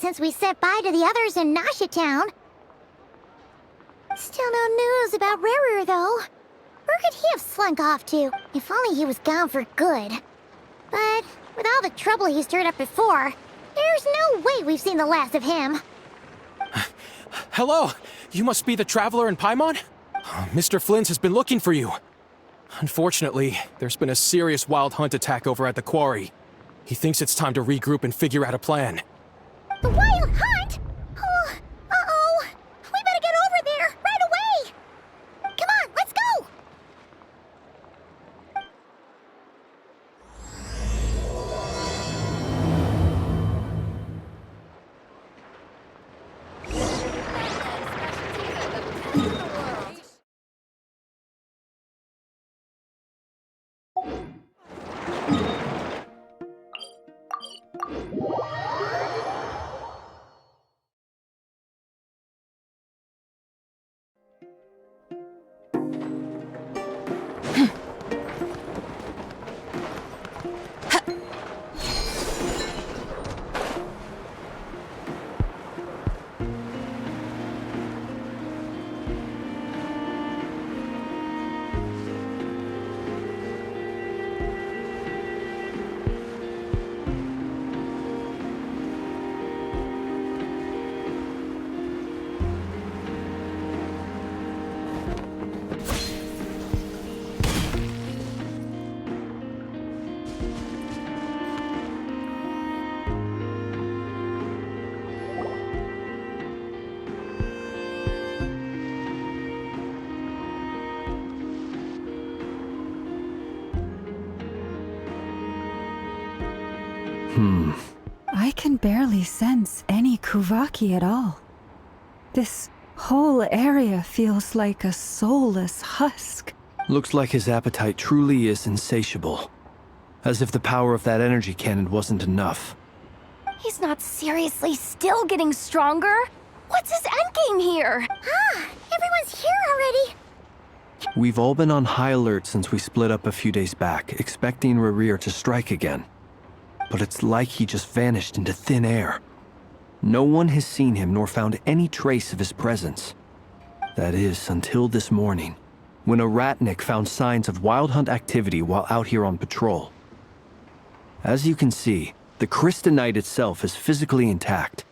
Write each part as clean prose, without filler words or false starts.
since we said bye to the others in Nasha Town. Still no news about Rerir, though. Where could he have slunk off to? If only he was gone for good. But with all the trouble he stirred up before, there's no way we've seen the last of him. Hello! You must be the traveler in Paimon? Mr. Flynn's has been looking for you. Unfortunately, there's been a serious wild hunt attack over at the quarry. He thinks it's time to regroup and figure out a plan. The wild hunt? Oh, uh-oh. We better get over there, right away! Come on, let's go! I can barely sense any Kuvaki at all. This whole area feels like a soulless husk. Looks like his appetite truly is insatiable. As if the power of that energy cannon wasn't enough. He's not seriously still getting stronger? What's his endgame here? Everyone's here already. We've all been on high alert since we split up a few days back, expecting Rerir to strike again. But it's like he just vanished into thin air. No one has seen him nor found any trace of his presence. That is, until this morning, when a ratnik found signs of wild hunt activity while out here on patrol. As you can see, the crystalline itself is physically intact,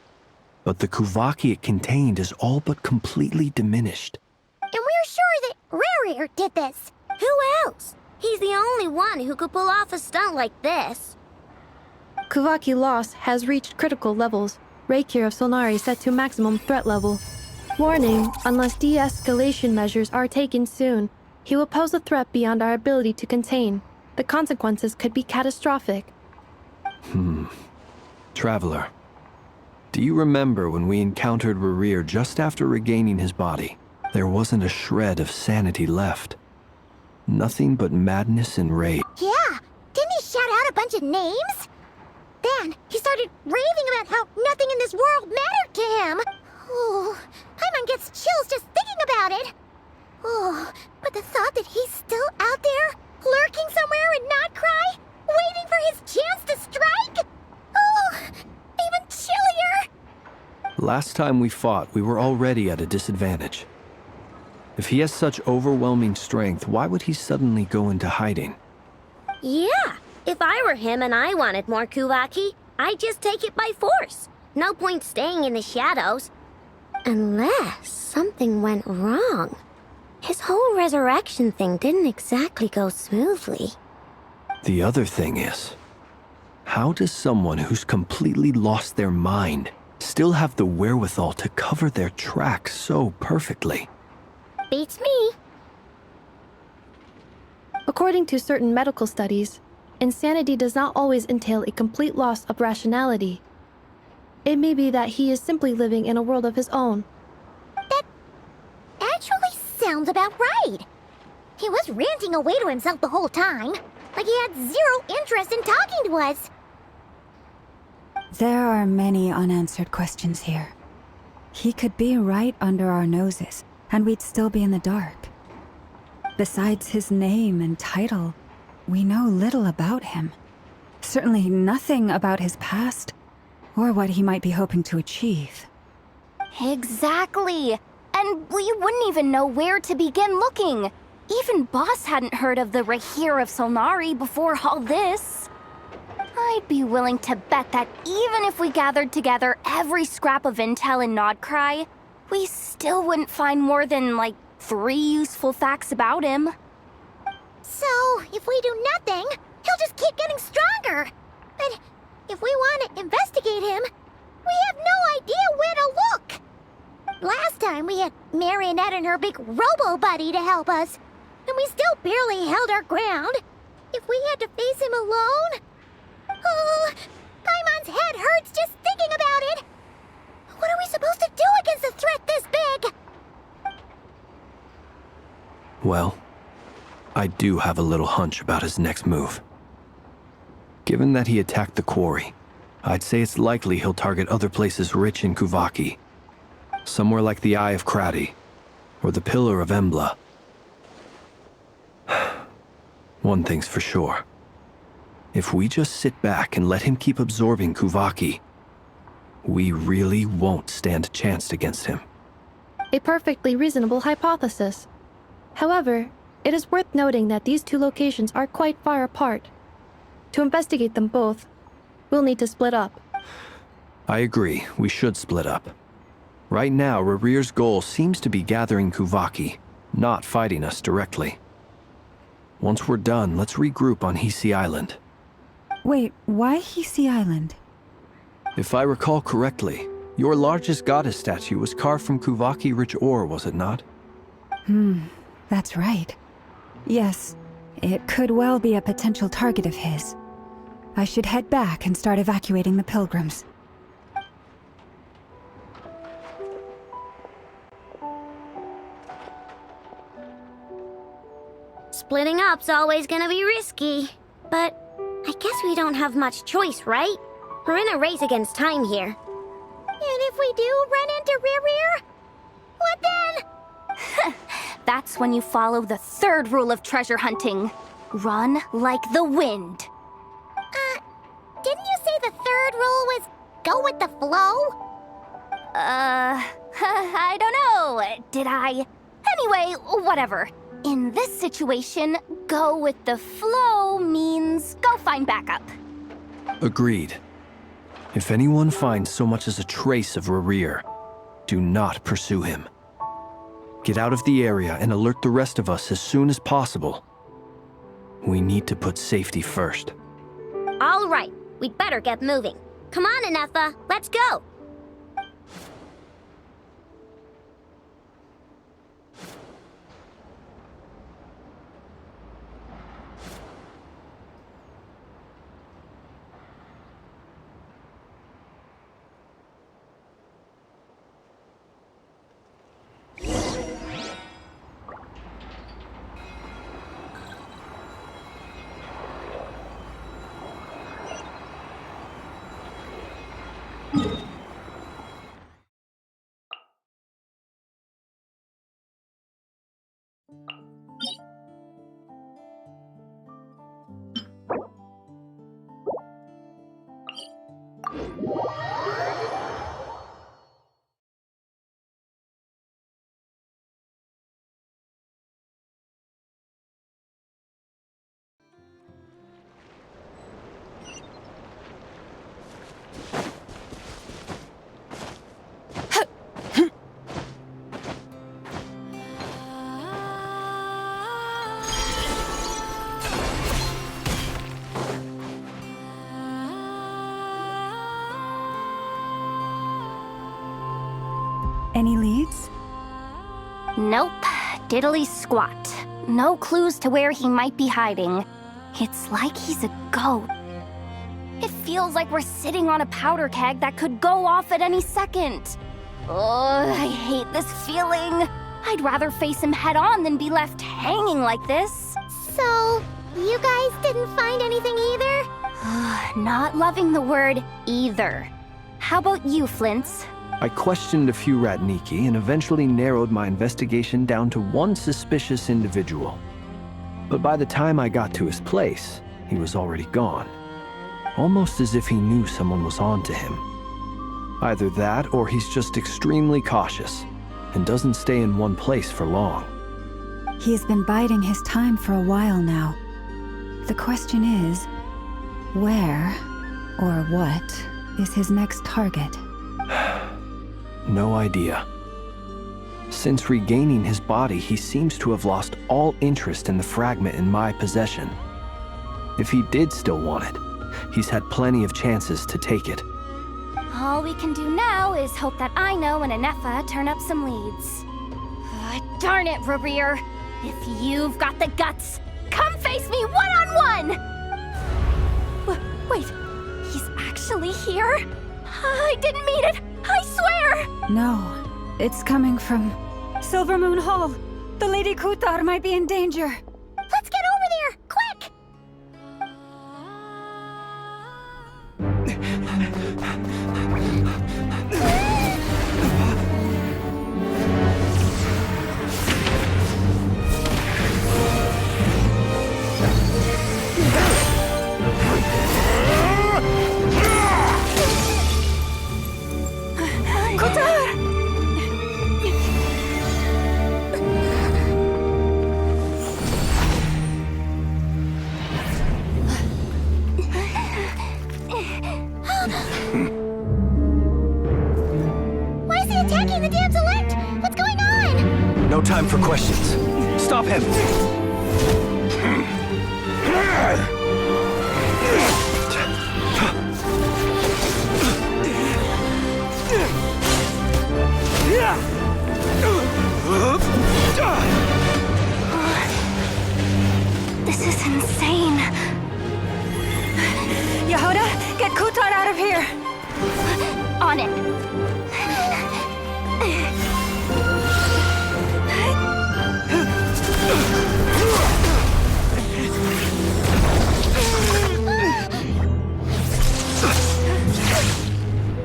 but the Kuvaki it contained is all but completely diminished. And we're sure that Rerir did this. Who else? He's the only one who could pull off a stunt like this. Kuvaki loss has reached critical levels. Rerir of Solnari set to maximum threat level. Warning, unless de-escalation measures are taken soon, he will pose a threat beyond our ability to contain. The consequences could be catastrophic. Traveler, do you remember when we encountered Rerir just after regaining his body? There wasn't a shred of sanity left. Nothing but madness and rage. Yeah, didn't he shout out a bunch of names? Then he started raving about how nothing in this world mattered to him. Oh, Paimon gets chills just thinking about it. Oh, but the thought that he's still out there, lurking somewhere in Not Cry, waiting for his chance to strike? Oh, even chillier. Last time we fought, we were already at a disadvantage. If he has such overwhelming strength, why would he suddenly go into hiding? Yeah, if I were him and I wanted more Kuvaki, I'd just take it by force. No point staying in the shadows. Unless something went wrong. His whole resurrection thing didn't exactly go smoothly. The other thing is, how does someone who's completely lost their mind still have the wherewithal to cover their tracks so perfectly? Beats me. According to certain medical studies, insanity does not always entail a complete loss of rationality. It may be that he is simply living in a world of his own. That actually sounds about right. He was ranting away to himself the whole time, like he had zero interest in talking to us. There are many unanswered questions here. He could be right under our noses, and we'd still be in the dark. Besides his name and title, we know little about him. Certainly nothing about his past, Or what he might be hoping to achieve. Exactly. And we wouldn't even know where to begin looking. Even Boss hadn't heard of the Rerir of Solnari before all this. I'd be willing to bet that even if we gathered together every scrap of intel in Nodcry, we still wouldn't find more than, like, 3 useful facts about him. So, if we do nothing, he'll just keep getting stronger. But if we want to investigate him, we have no idea where to look. Last time we had Marionette and her big robo-buddy to help us, and we still barely held our ground. If we had to face him alone... Oh, Paimon's head hurts just thinking about it. What are we supposed to do against a threat this big? Well, I do have a little hunch about his next move. Given that he attacked the quarry, I'd say it's likely he'll target other places rich in Kuvaki. Somewhere like the Eye of Krati, or the Pillar of Embla. One thing's for sure. If we just sit back and let him keep absorbing Kuvaki, we really won't stand a chance against him. A perfectly reasonable hypothesis. However, it is worth noting that these 2 locations are quite far apart. To investigate them both, we'll need to split up. I agree, we should split up. Right now, Rerir's goal seems to be gathering Kuvaki, not fighting us directly. Once we're done, let's regroup on Hisi Island. Wait, why Hisi Island? If I recall correctly, your largest goddess statue was carved from Kuvaki-rich ore, was it not? That's right. Yes, it could well be a potential target of his. I should head back and start evacuating the pilgrims. Splitting up's always gonna be risky. But I guess we don't have much choice, right? We're in a race against time here. And if we do run into Rerir, what then? That's when you follow the 3rd rule of treasure hunting. Run like the wind. Didn't you say the 3rd rule was go with the flow? I don't know. Did I? Anyway, whatever. In this situation, go with the flow means go find backup. Agreed. If anyone finds so much as a trace of Rerir, do not pursue him. Get out of the area and alert the rest of us as soon as possible. We need to put safety first. All right, we'd better get moving. Come on, Anefa, let's go. Any leads? Nope. Diddly squat. No clues to where he might be hiding. It's like he's a goat. It feels like we're sitting on a powder keg that could go off at any second. Ugh, I hate this feeling. I'd rather face him head on than be left hanging like this. So, you guys didn't find anything either? Not loving the word either. How about you, Flints? I questioned a few Ratniki and eventually narrowed my investigation down to one suspicious individual. But by the time I got to his place, he was already gone. Almost as if he knew someone was on to him. Either that, or he's just extremely cautious and doesn't stay in one place for long. He's been biding his time for a while now. The question is, where or what is his next target? No idea. Since regaining his body, he seems to have lost all interest in the fragment in my possession. If he did still want it, he's had plenty of chances to take it. All we can do now is hope that Ino and Anefa turn up some leads. Darn it, Rerir! If you've got the guts, come face me one-on-one! Wait, he's actually here? I didn't mean it, I swear! No, it's coming from Silver Moon Hall. The Lady Kutar might be in danger. Let's get over there, quick! Why is he attacking the damsel elect? What's going on? No time for questions. Stop him! This is insane. Yehuda, get Kutar out of here! On it.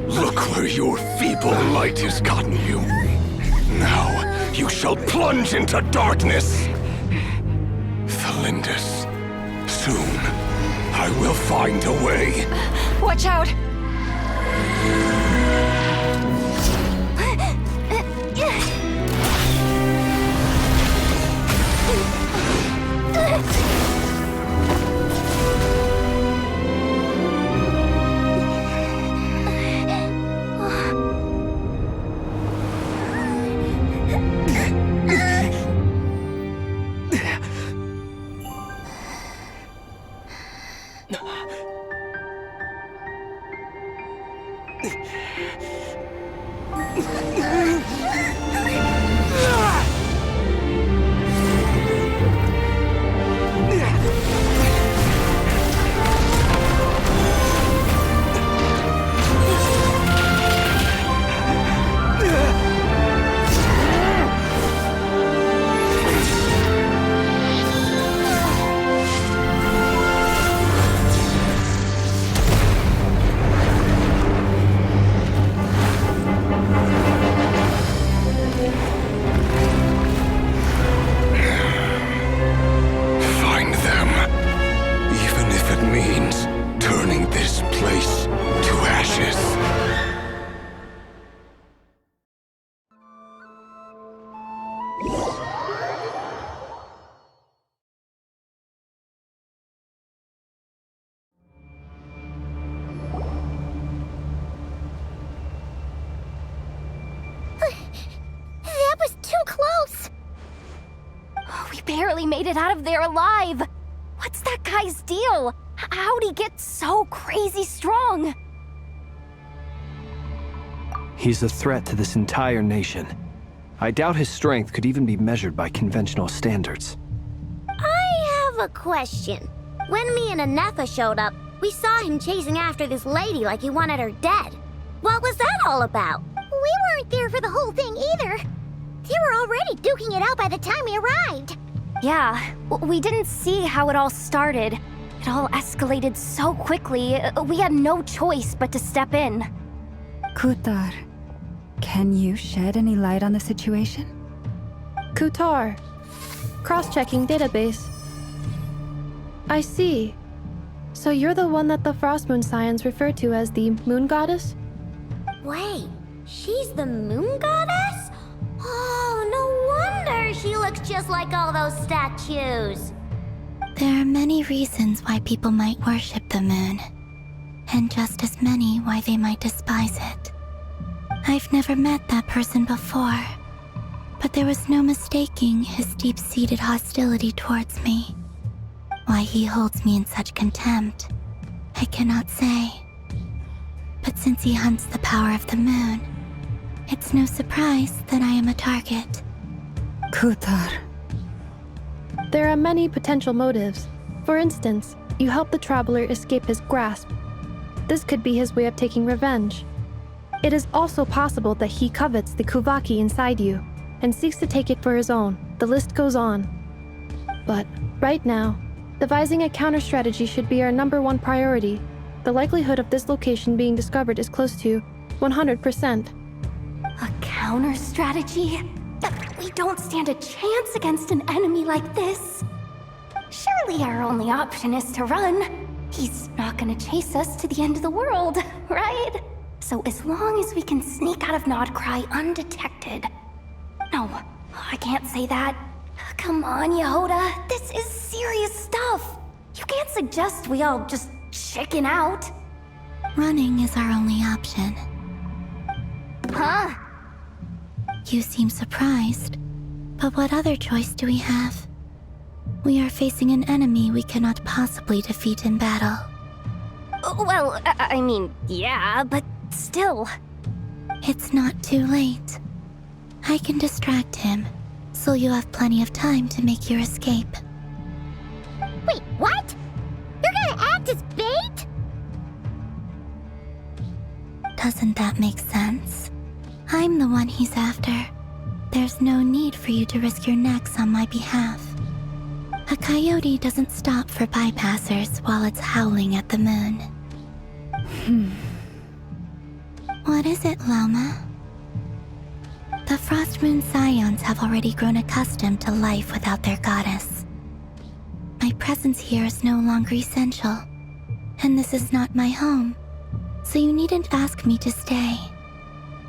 Look where your feeble light has gotten you. Now you shall plunge into darkness. Felindus, soon I will find a way. Watch out! That was too close! We barely made it out of there alive. What's that guy's deal? How'd he get so crazy strong? He's a threat to this entire nation. I doubt his strength could even be measured by conventional standards. I have a question. When me and Anefa showed up, we saw him chasing after this lady like he wanted her dead. What was that all about? We weren't there for the whole thing either. They were already duking it out by the time we arrived. Yeah, we didn't see how it all started. It all escalated so quickly, we had no choice but to step in. Kutar, can you shed any light on the situation? Kutar. Cross-checking database. I see. So you're the one that the Frost Moon Scions refer to as the Moon Goddess? Wait, she's the moon goddess? Oh, no wonder she looks just like all those statues. There are many reasons why people might worship the moon, and just as many why they might despise it. I've never met that person before, but there was no mistaking his deep-seated hostility towards me. Why he holds me in such contempt, I cannot say. But since he hunts the power of the moon, it's no surprise that I am a target. Kutar. There are many potential motives. For instance, you help the traveler escape his grasp. This could be his way of taking revenge. It is also possible that he covets the Kuvaki inside you and seeks to take it for his own. The list goes on. But right now, devising a counter-strategy should be our #1 priority. The likelihood of this location being discovered is close to 100%. A counter-strategy? We don't stand a chance against an enemy like this. Surely our only option is to run. He's not gonna chase us to the end of the world, right? So as long as we can sneak out of Nodcry undetected. No, I can't say that. Come on, Yehoda, this is serious stuff. You can't suggest we all just chicken out. Running is our only option. Huh? You seem surprised, but what other choice do we have? We are facing an enemy we cannot possibly defeat in battle. Well, I mean, yeah, but still. It's not too late. I can distract him, so you have plenty of time to make your escape. Wait, what? You're gonna act as bait? Doesn't that make sense? I'm the one he's after. There's no need for you to risk your necks on my behalf. A coyote doesn't stop for bypassers while it's howling at the moon. What is it, Loma? The Frost Moon Scions have already grown accustomed to life without their goddess. My presence here is no longer essential, and this is not my home, so you needn't ask me to stay.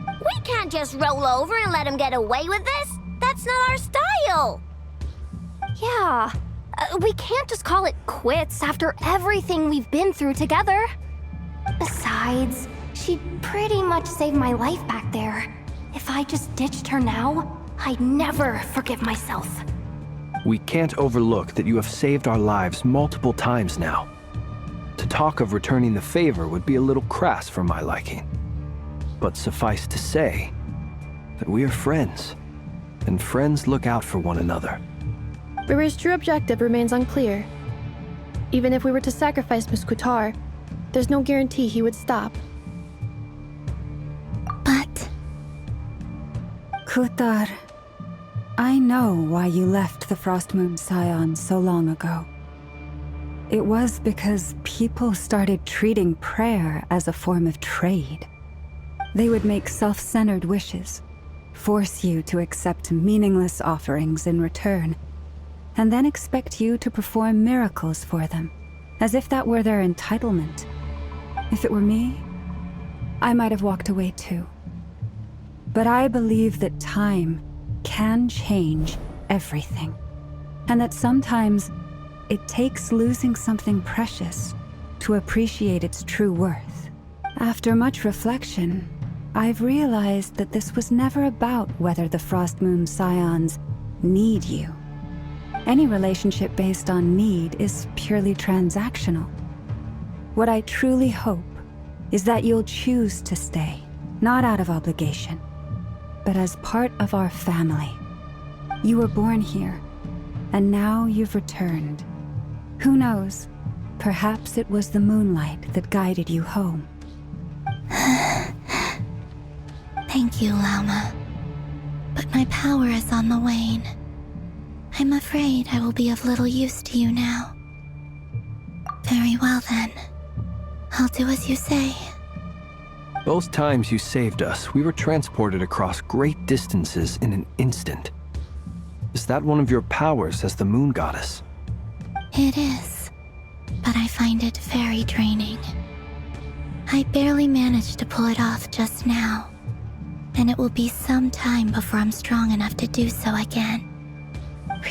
We can't just roll over and let him get away with this. That's not our style. Yeah, we can't just call it quits after everything we've been through together. Besides, she'd pretty much saved my life back there. If I just ditched her now, I'd never forgive myself. We can't overlook that you have saved our lives multiple times now. To talk of returning the favor would be a little crass for my liking. But suffice to say that we are friends, and friends look out for one another. Rerir's true objective remains unclear. Even if we were to sacrifice Miss Kutar, there's no guarantee he would stop. But Kutar, I know why you left the Frost Moon Scions so long ago. It was because people started treating prayer as a form of trade. They would make self-centered wishes, force you to accept meaningless offerings in return, and then expect you to perform miracles for them, as if that were their entitlement. If it were me, I might have walked away too. But I believe that time can change everything, and that sometimes it takes losing something precious to appreciate its true worth. After much reflection, I've realized that this was never about whether the Frost Moon Scions need you. Any relationship based on need is purely transactional. What I truly hope is that you'll choose to stay, not out of obligation, but as part of our family. You were born here, and now you've returned. Who knows? Perhaps it was the moonlight that guided you home. thank you, Lauma. But my power is on the wane. I'm afraid I will be of little use to you now. Very well then. I'll do as you say. Both times you saved us, we were transported across great distances in an instant. Is that one of your powers as the Moon Goddess? It is, but I find it very draining. I barely managed to pull it off just now, and it will be some time before I'm strong enough to do so again.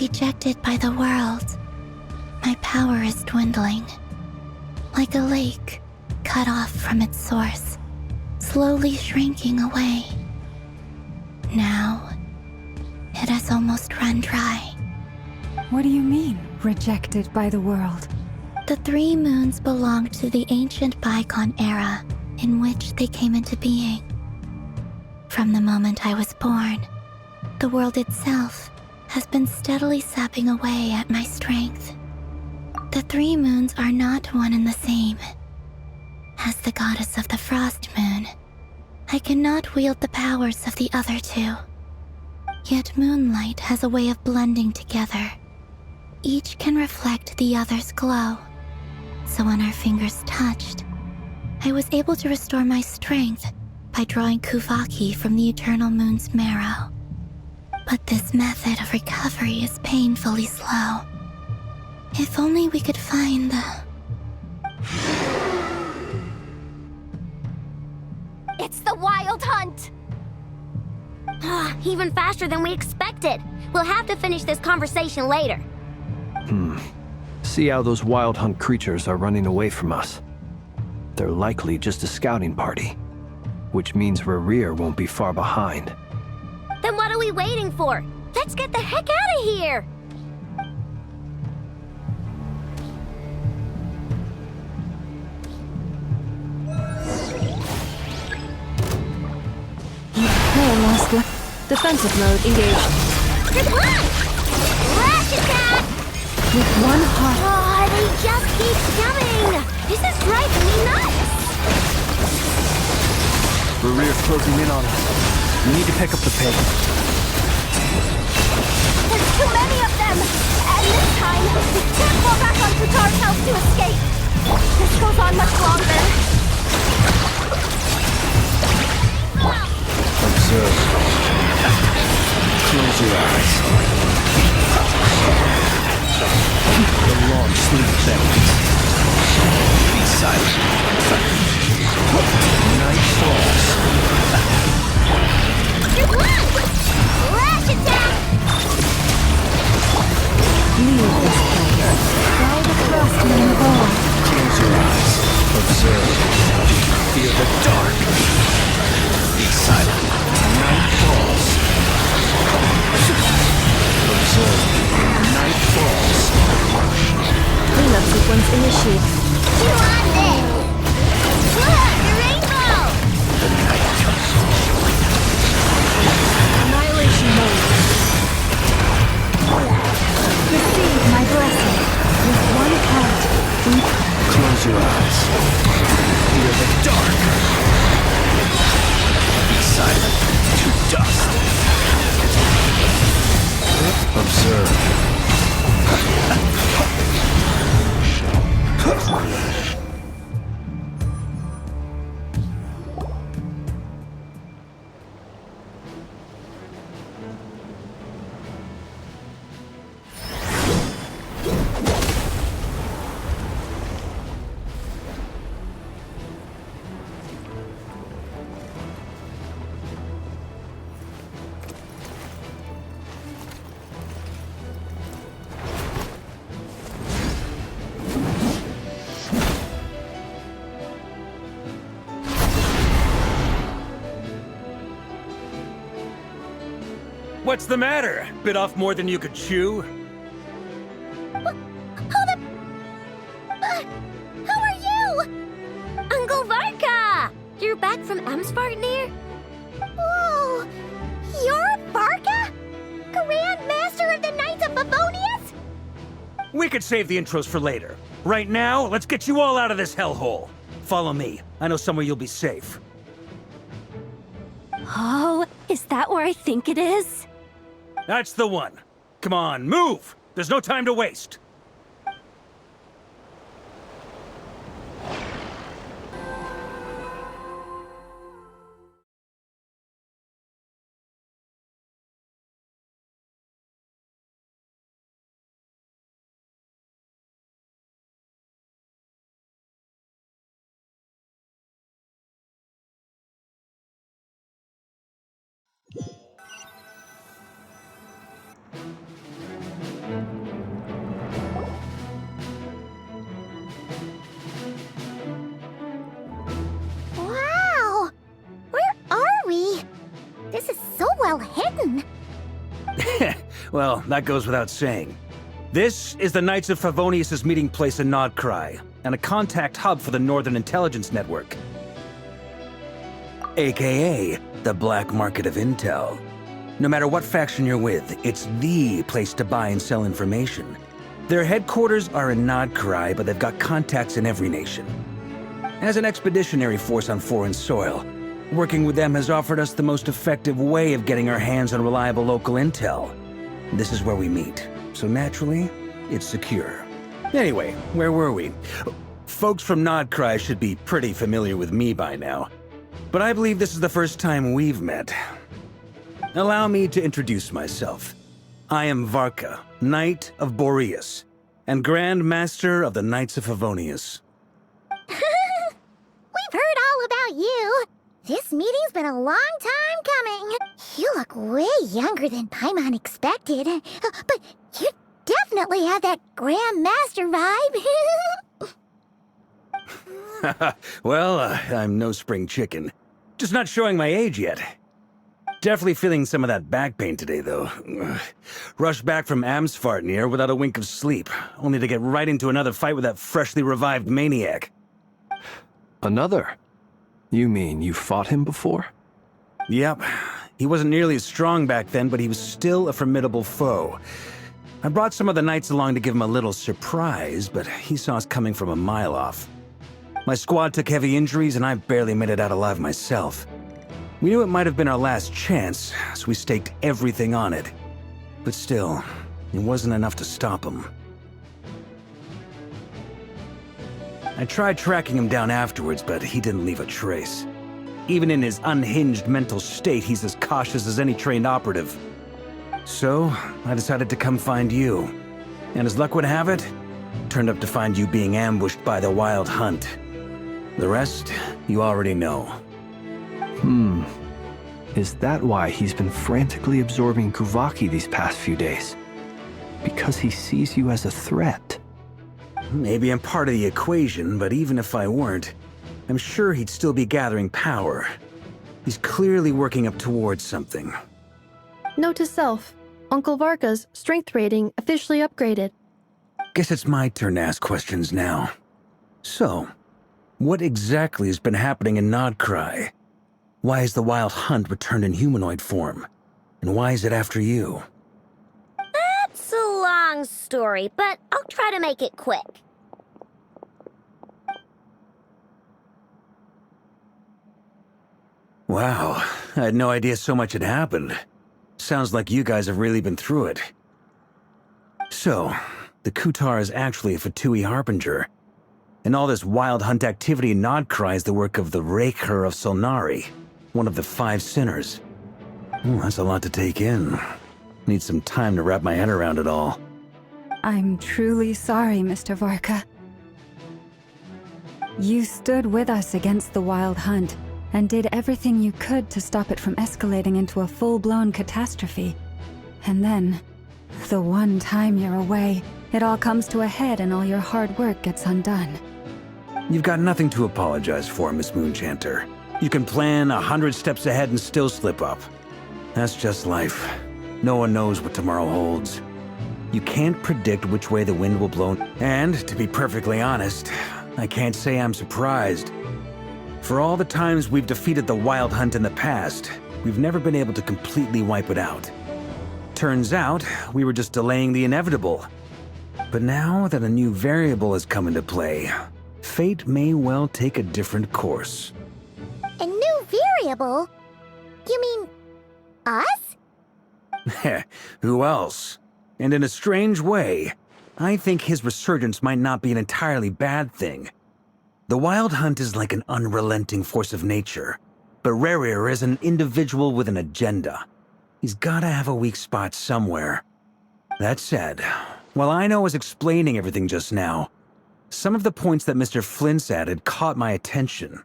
Rejected by the world, my power is dwindling. Like a lake, cut off from its source, slowly shrinking away. Now, it has almost run dry. What do you mean, rejected by the world? The 3 moons belonged to the ancient bygone era in which they came into being. From the moment I was born, the world itself has been steadily sapping away at my strength. The 3 moons are not one and the same. As the goddess of the Frost Moon, I cannot wield the powers of the other 2. Yet moonlight has a way of blending together. Each can reflect the other's glow. So when our fingers touched, I was able to restore my strength by drawing Kuvaki from the eternal moon's marrow. But this method of recovery is painfully slow. If only we could find the... It's the Wild Hunt! Even faster than we expected. We'll have to finish this conversation later. See how those wild hunt creatures are running away from us. They're likely just a scouting party, which means Rerir won't be far behind. Then what are we waiting for? Let's get the heck out of here! Defensive mode engaged. Good luck! Flash attack! With one heart, Oh, they just keep coming! This is driving me nuts! Rerir's closing in on us. We need to pick up the pace. There's too many of them! And this time, we can't fall back on Kutar's house to escape! This goes on much longer. Observe. Close your eyes. The long sleep bells. Be silent. Night falls. Good luck! Flash attack! leave this place. Fly the frost moon above. Close your eyes. Observe. Fear the dark. Be silent. Night falls. Observe. Night falls. Cleanup sequence initiated. You on this! Look, the rainbow! The night comes. Annihilation mode. Receive my blessing. With one heart, we Close your eyes. Fear the dark. Be silent. To dust. Observe. What's the matter? Bit off more than you could chew? How are you? Uncle Varka! You're back from Amsvartnir? Oh, you're Varka? Grand Master of the Knights of Favonius? We could save the intros for later. Right now, let's get you all out of this hellhole. Follow me. I know somewhere you'll be safe. Oh, is that where I think it is? That's the one. Come on, move! There's no time to waste. hidden? Well, that goes without saying. This is the Knights of Favonius' meeting place in Nodcry, and a contact hub for the Northern Intelligence Network. AKA, the black market of intel. No matter what faction you're with, it's the place to buy and sell information. Their headquarters are in Nodcry, but they've got contacts in every nation. As an expeditionary force on foreign soil, working with them has offered us the most effective way of getting our hands on reliable local intel. This is where we meet, so naturally, it's secure. Anyway, where were we? Folks from Nodcry should be pretty familiar with me by now, but I believe this is the first time we've met. Allow me to introduce myself. I am Varka, Knight of Boreas, and Grand Master of the Knights of Favonius. We've heard all about you. This meeting's been a long time coming. You look way younger than Paimon expected. But you definitely have that Grand Master vibe. Well, I'm no spring chicken. Just not showing my age yet. Definitely feeling some of that back pain today, though. Rushed back from Amsfartnir without a wink of sleep, only to get right into another fight with that freshly revived maniac. Another? You mean you fought him before? Yep. He wasn't nearly as strong back then, but he was still a formidable foe. I brought some of the knights along to give him a little surprise, but he saw us coming from a mile off. My squad took heavy injuries, and I barely made it out alive myself. We knew it might have been our last chance, so we staked everything on it. But still, it wasn't enough to stop him. I tried tracking him down afterwards, but he didn't leave a trace. Even in his unhinged mental state, he's as cautious as any trained operative. So, I decided to come find you. And as luck would have it, turned up to find you being ambushed by the Wild Hunt. The rest, you already know. Is that why he's been frantically absorbing Kuvaki these past few days? Because he sees you as a threat? Maybe I'm part of the equation, but even if I weren't, I'm sure he'd still be gathering power. He's clearly working up towards something. Note to self, Uncle Varka's strength rating officially upgraded. Guess it's my turn to ask questions now. So, what exactly has been happening in Nodcry? Why has the Wild Hunt returned in humanoid form? And why is it after you? That's a long story, but I'll try to make it quick. Wow, I had no idea so much had happened. Sounds like you guys have really been through it. So, the Kutar is actually a Fatui Harbinger. And all this Wild Hunt activity in Nodcry is the work of the Rerir of Solnari, one of the 5 sinners. That's a lot to take in. Need some time to wrap my head around it all. I'm truly sorry, Mr. Varka. You stood with us against the Wild Hunt, and did everything you could to stop it from escalating into a full-blown catastrophe. And then, the one time you're away, it all comes to a head and all your hard work gets undone. You've got nothing to apologize for, Miss Moonchanter. You can plan 100 steps ahead and still slip up. That's just life. No one knows what tomorrow holds. You can't predict which way the wind will blow. And, to be perfectly honest, I can't say I'm surprised. For all the times we've defeated the Wild Hunt in the past, we've never been able to completely wipe it out. Turns out, we were just delaying the inevitable. But now that a new variable has come into play, fate may well take a different course. A new variable? You mean us? Who else? And in a strange way, I think his resurgence might not be an entirely bad thing. The Wild Hunt is like an unrelenting force of nature, but Rerir is an individual with an agenda. He's gotta have a weak spot somewhere. That said, while I was explaining everything just now, some of the points that Mr. Flint's added caught my attention.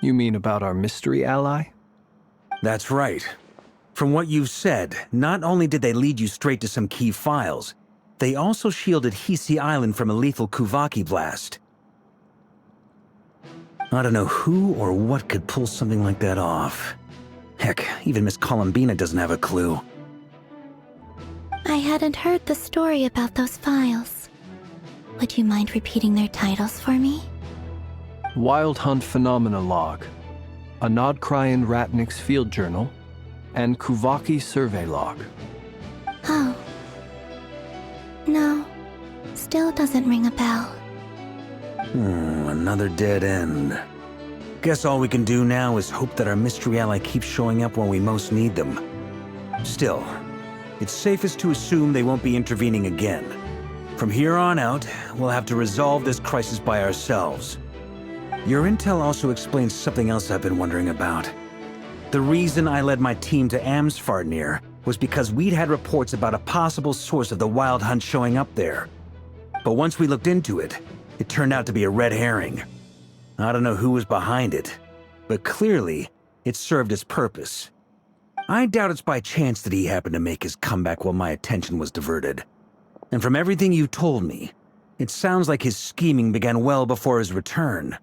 You mean about our mystery ally? That's right. From what you've said, not only did they lead you straight to some key files, they also shielded Hisi Island from a lethal Kuvaki blast. I don't know who or what could pull something like that off. Heck, even Miss Colombina doesn't have a clue. I hadn't heard the story about those files. Would you mind repeating their titles for me? Wild Hunt Phenomena Log, a Nodcrian Ratnik's Field Journal, and Kuvaki Survey Log. Oh. No. Still doesn't ring a bell. Another dead end. Guess all we can do now is hope that our mystery ally keeps showing up when we most need them. Still, it's safest to assume they won't be intervening again. From here on out, we'll have to resolve this crisis by ourselves. Your intel also explains something else I've been wondering about. The reason I led my team to Amsfarnir was because we'd had reports about a possible source of the Wild Hunt showing up there. But once we looked into it, it turned out to be a red herring. I don't know who was behind it, but clearly, it served its purpose. I doubt it's by chance that he happened to make his comeback while my attention was diverted. And from everything you told me, it sounds like his scheming began well before his return.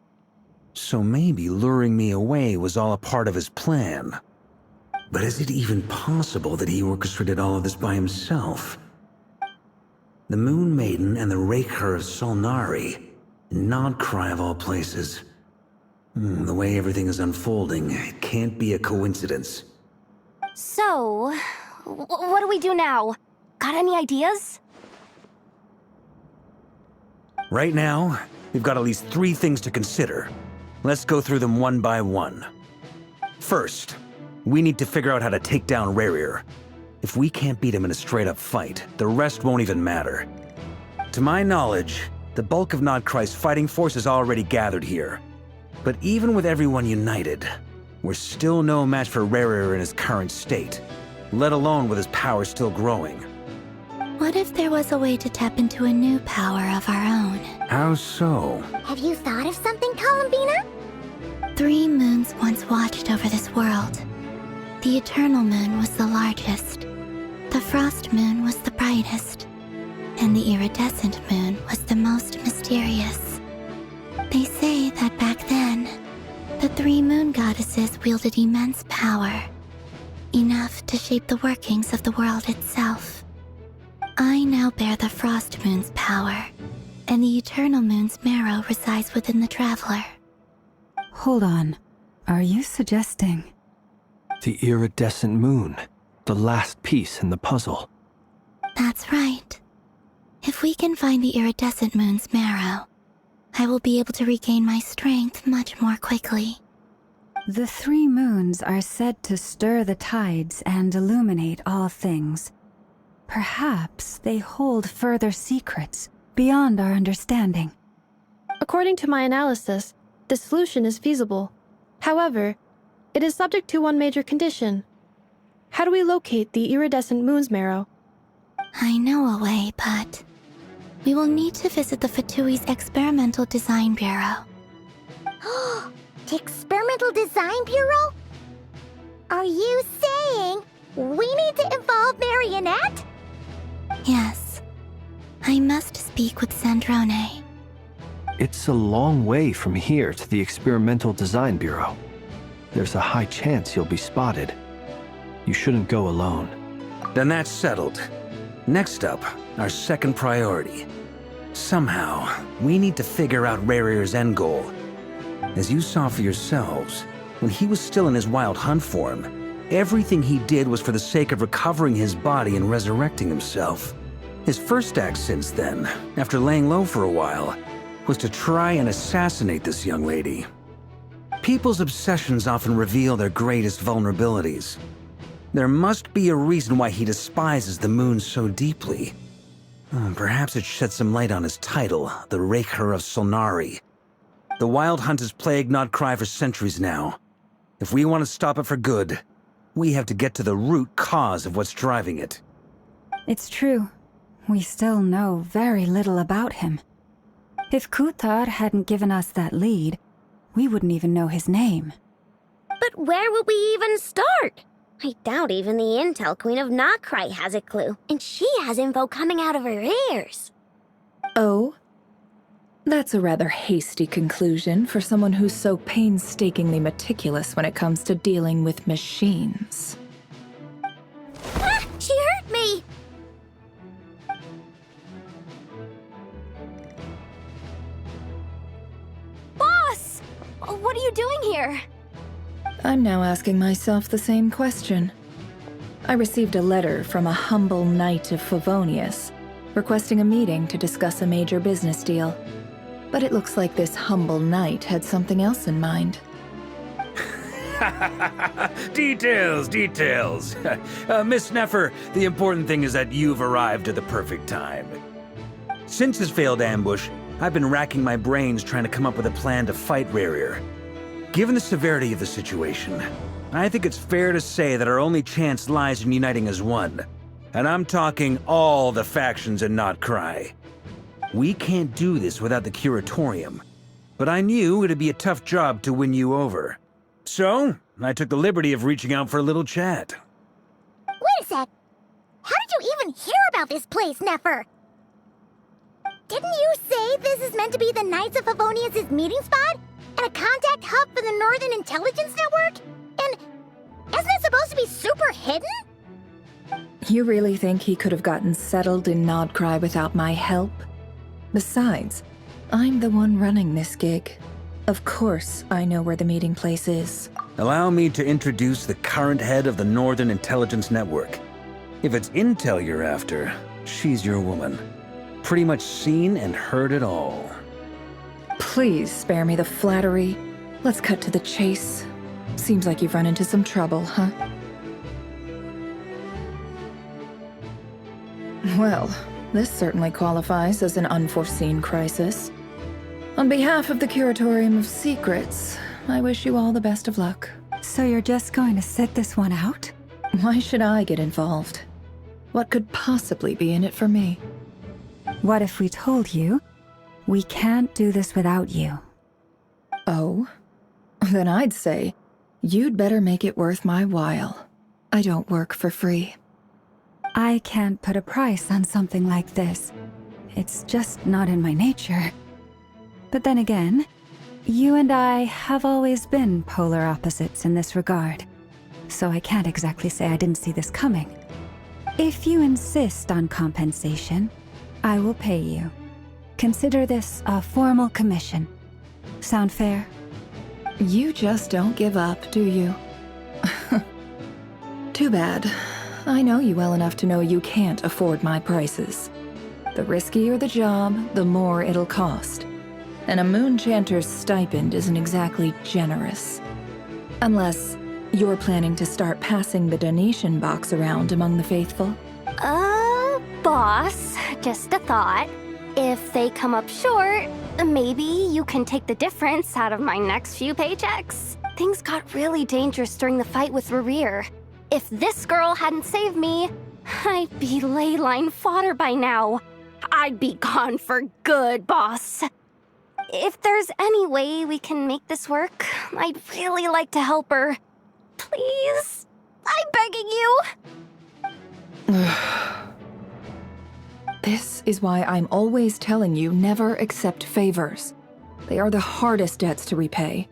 So maybe luring me away was all a part of his plan. But is it even possible that he orchestrated all of this by himself? The Moon Maiden and the Rerir of Solnari, Nodcry of all places. The way everything is unfolding, it can't be a coincidence. So, what do we do now? Got any ideas? Right now, we've got at least 3 things to consider. Let's go through them one by one. First, we need to figure out how to take down Rerir. If we can't beat him in a straight-up fight, the rest won't even matter. To my knowledge, the bulk of Nodcry's fighting force is already gathered here. But even with everyone united, we're still no match for Rerir in his current state, let alone with his power still growing. What if there was a way to tap into a new power of our own? How so? Have you thought of something, Colombina? 3 moons once watched over this world. The Eternal Moon was the largest. The Frost Moon was the brightest. And the Iridescent Moon was the most mysterious. They say that back then, the 3 moon goddesses wielded immense power. Enough to shape the workings of the world itself. I now bear the Frost Moon's power, and the Eternal Moon's marrow resides within the Traveler. Hold on. Are you suggesting? The iridescent moon, the last piece in the puzzle. That's right. If we can find the Iridescent Moon's marrow, I will be able to regain my strength much more quickly. The 3 moons are said to stir the tides and illuminate all things. Perhaps they hold further secrets beyond our understanding. According to my analysis, the solution is feasible. However, it is subject to one major condition. How do we locate the iridescent moon's marrow? I know a way, but we will need to visit the Fatui's Experimental Design Bureau. The Experimental Design Bureau? Are you saying we need to involve Marionette? Yes. I must speak with Sandrone. It's a long way from here to the Experimental Design Bureau. There's a high chance you'll be spotted. You shouldn't go alone. Then that's settled. Next up, our second priority. Somehow, we need to figure out Rerir's end goal. As you saw for yourselves, when he was still in his Wild Hunt form, everything he did was for the sake of recovering his body and resurrecting himself. His first act since then, after laying low for a while, was to try and assassinate this young lady. People's obsessions often reveal their greatest vulnerabilities. There must be a reason why he despises the moon so deeply. Perhaps it sheds some light on his title, the Rerir of Solnari. The Wild Hunt has plagued Nodcry for centuries now. If we want to stop it for good, we have to get to the root cause of what's driving it. It's true. We still know very little about him. If Kuthar hadn't given us that lead, we wouldn't even know his name. But where would we even start? I doubt even the Intel Queen of Nodcry has a clue, and she has info coming out of her ears. Oh? That's a rather hasty conclusion for someone who's so painstakingly meticulous when it comes to dealing with machines. Ah, she hurt me! Boss! What are you doing here? I'm now asking myself the same question. I received a letter from a humble knight of Favonius, requesting a meeting to discuss a major business deal. But it looks like this humble knight had something else in mind. Details, details. Miss Neffer, the important thing is that you've arrived at the perfect time. Since his failed ambush, I've been racking my brains trying to come up with a plan to fight Rerir. Given the severity of the situation, I think it's fair to say that our only chance lies in uniting as one. And I'm talking all the factions in Not Cry. We can't do this without the Curatorium, but I knew it'd be a tough job to win you over. So, I took the liberty of reaching out for a little chat. Wait a sec. How did you even hear about this place, Neffer? Didn't you say this is meant to be the Knights of Favonius' meeting spot? And a contact hub for the Northern Intelligence Network? And isn't it supposed to be super hidden? You really think he could have gotten settled in Nodcry without my help? Besides, I'm the one running this gig. Of course I know where the meeting place is. Allow me to introduce the current head of the Northern Intelligence Network. If it's intel you're after, she's your woman. Pretty much seen and heard it all. Please spare me the flattery. Let's cut to the chase. Seems like you've run into some trouble, huh? Well, this certainly qualifies as an unforeseen crisis. On behalf of the Curatorium of Secrets, I wish you all the best of luck. So you're just going to sit this one out? Why should I get involved? What could possibly be in it for me? What if we told you we can't do this without you? Oh? Then I'd say you'd better make it worth my while. I don't work for free. I can't put a price on something like this. It's just not in my nature. But then again, you and I have always been polar opposites in this regard, so I can't exactly say I didn't see this coming. If you insist on compensation, I will pay you. Consider this a formal commission. Sound fair? You just don't give up, do you? Too bad. I know you well enough to know you can't afford my prices. The riskier the job, the more it'll cost. And a Moonchanter's stipend isn't exactly generous. Unless you're planning to start passing the donation box around among the faithful. Boss, just a thought. If they come up short, maybe you can take the difference out of my next few paychecks. Things got really dangerous during the fight with Rerir. If this girl hadn't saved me, I'd be ley line fodder by now. I'd be gone for good, boss. If there's any way we can make this work, I'd really like to help her. Please? I'm begging you. This is why I'm always telling you never accept favors. They are the hardest debts to repay.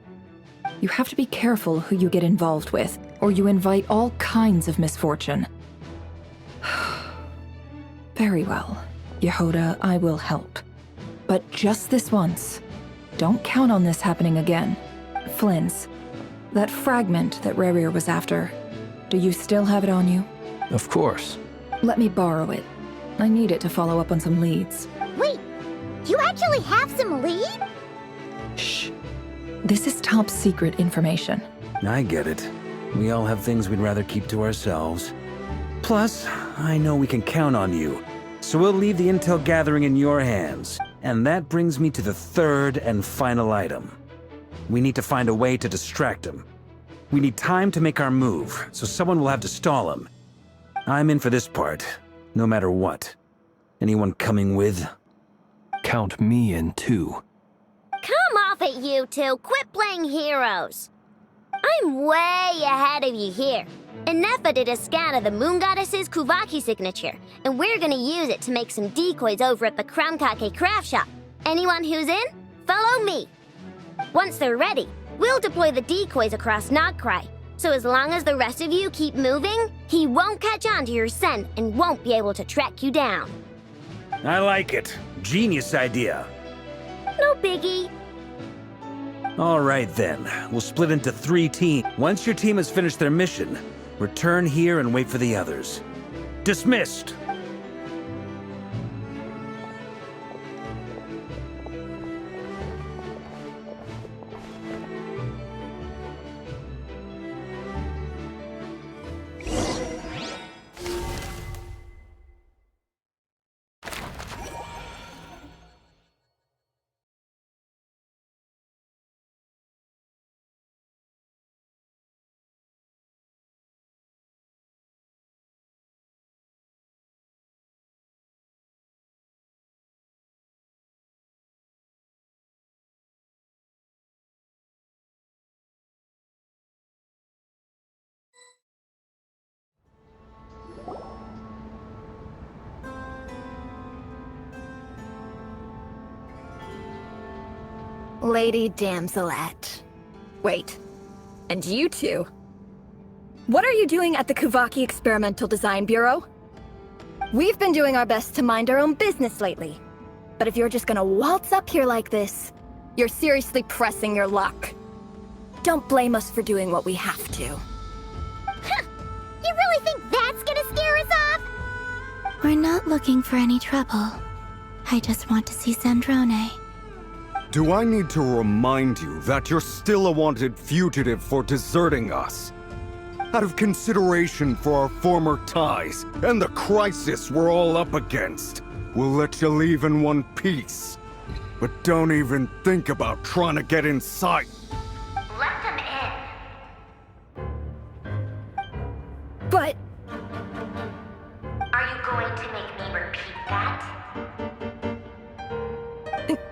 You have to be careful who you get involved with, or you invite all kinds of misfortune. Very well, Yehoda, I will help. But just this once. Don't count on this happening again. Flynn's, that fragment that Rerir was after, do you still have it on you? Of course. Let me borrow it. I need it to follow up on some leads. Wait, you actually have some lead? Shh. This is top secret information. I get it. We all have things we'd rather keep to ourselves. Plus, I know we can count on you. So we'll leave the intel gathering in your hands. And that brings me to the third and final item. We need to find a way to distract him. We need time to make our move, so someone will have to stall him. I'm in for this part, no matter what. Anyone coming with? Count me in too. Come off it, you two. Quit playing heroes. I'm way ahead of you here. And Nefa did a scan of the Moon Goddess's Kuvaki signature, and we're gonna use it to make some decoys over at the Krumkake craft shop. Anyone who's in, follow me. Once they're ready, we'll deploy the decoys across Nogcry. So as long as the rest of you keep moving, he won't catch on to your scent and won't be able to track you down. I like it. Genius idea. No biggie. All right then, we'll split into 3 teams. Once your team has finished their mission, return here and wait for the others. Dismissed! Lady Damselette. Wait, and you two? What are you doing at the Kuvaki Experimental Design Bureau? We've been doing our best to mind our own business lately. But if you're just gonna waltz up here like this, you're seriously pressing your luck. Don't blame us for doing what we have to. Huh! You really think that's gonna scare us off? We're not looking for any trouble. I just want to see Zandrone. Do I need to remind you that you're still a wanted fugitive for deserting us? Out of consideration for our former ties and the crisis we're all up against, we'll let you leave in one piece. But don't even think about trying to get inside. Let them in. But... Are you going to make me repeat that?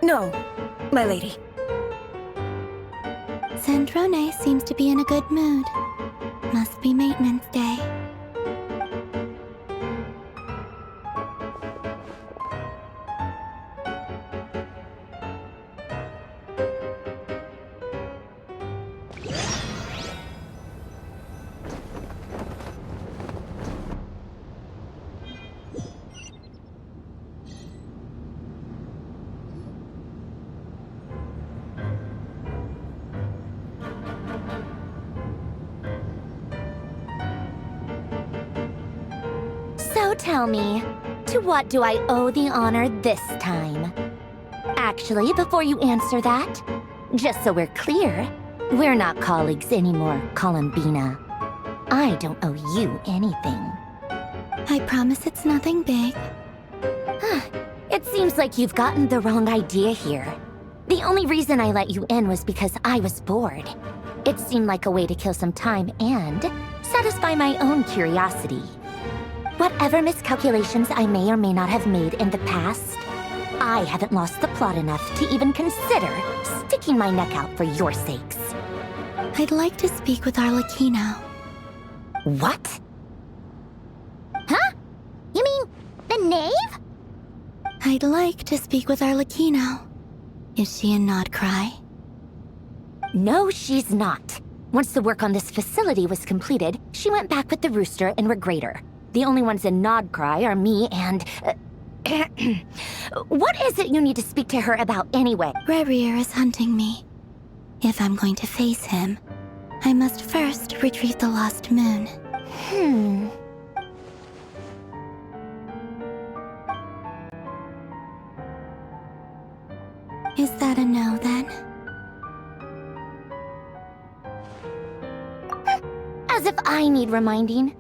no, my lady. Zandrone seems to be in a good mood. Must be maintenance day. So tell me, to what do I owe the honor this time? Actually, before you answer that, just so we're clear, we're not colleagues anymore, Colombina. I don't owe you anything. I promise it's nothing big. It seems like you've gotten the wrong idea here. The only reason I let you in was because I was bored. It seemed like a way to kill some time and satisfy my own curiosity. Whatever miscalculations I may or may not have made in the past, I haven't lost the plot enough to even consider sticking my neck out for your sakes. I'd like to speak with Arlechhino. What? Huh? You mean the knave? I'd like to speak with Arlechhino. Is she in Nogcry? No, she's not. Once the work on this facility was completed, she went back with the Rooster and Rerir. The only ones in Nogcry are me and... What is it you need to speak to her about anyway? Rerir is hunting me. If I'm going to face him, I must first retrieve the lost moon. Is that a no, then? As if I need reminding.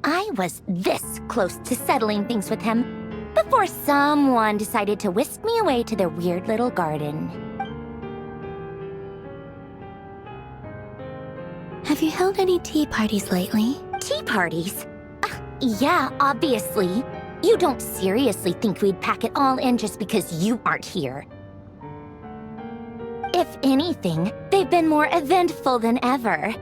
I was this close to settling things with him before someone decided to whisk me away to their weird little garden. Have you held any tea parties lately? Tea parties? Yeah, obviously. You don't seriously think we'd pack it all in just because you aren't here. If anything, they've been more eventful than ever.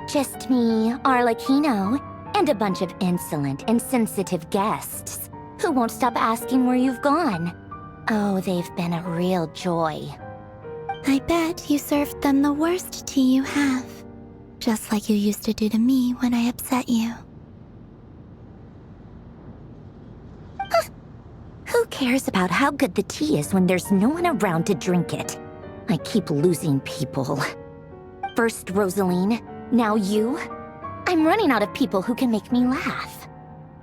Just me, Arlechhino, and a bunch of insolent and sensitive guests who won't stop asking where you've gone. Oh, they've been a real joy. I bet you served them the worst tea you have. Just like you used to do to me when I upset you. Who cares about how good the tea is when there's no one around to drink it? I keep losing people. First Rosaline, now you. I'm running out of people who can make me laugh.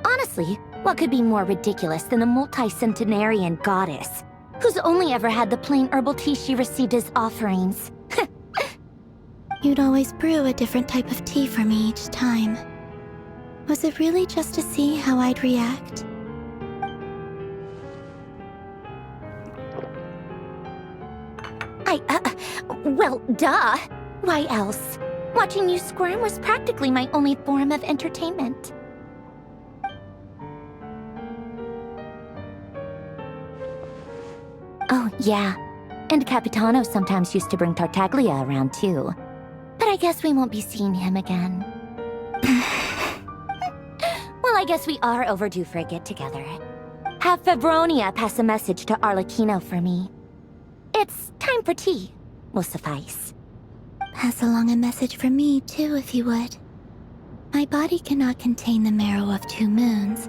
Honestly, what could be more ridiculous than a multi-centenarian goddess who's only ever had the plain herbal tea she received as offerings? You'd always brew a different type of tea for me each time. Was it really just to see how I'd react? Well, duh. Why else? Watching you squirm was practically my only form of entertainment. Oh, yeah. And Capitano sometimes used to bring Tartaglia around, too. But I guess we won't be seeing him again. Well, I guess we are overdue for a get-together. Have Febronia pass a message to Arlechhino for me. It's time for tea. Will suffice. Pass along a message for me, too, if you would. My body cannot contain the marrow of 2 moons,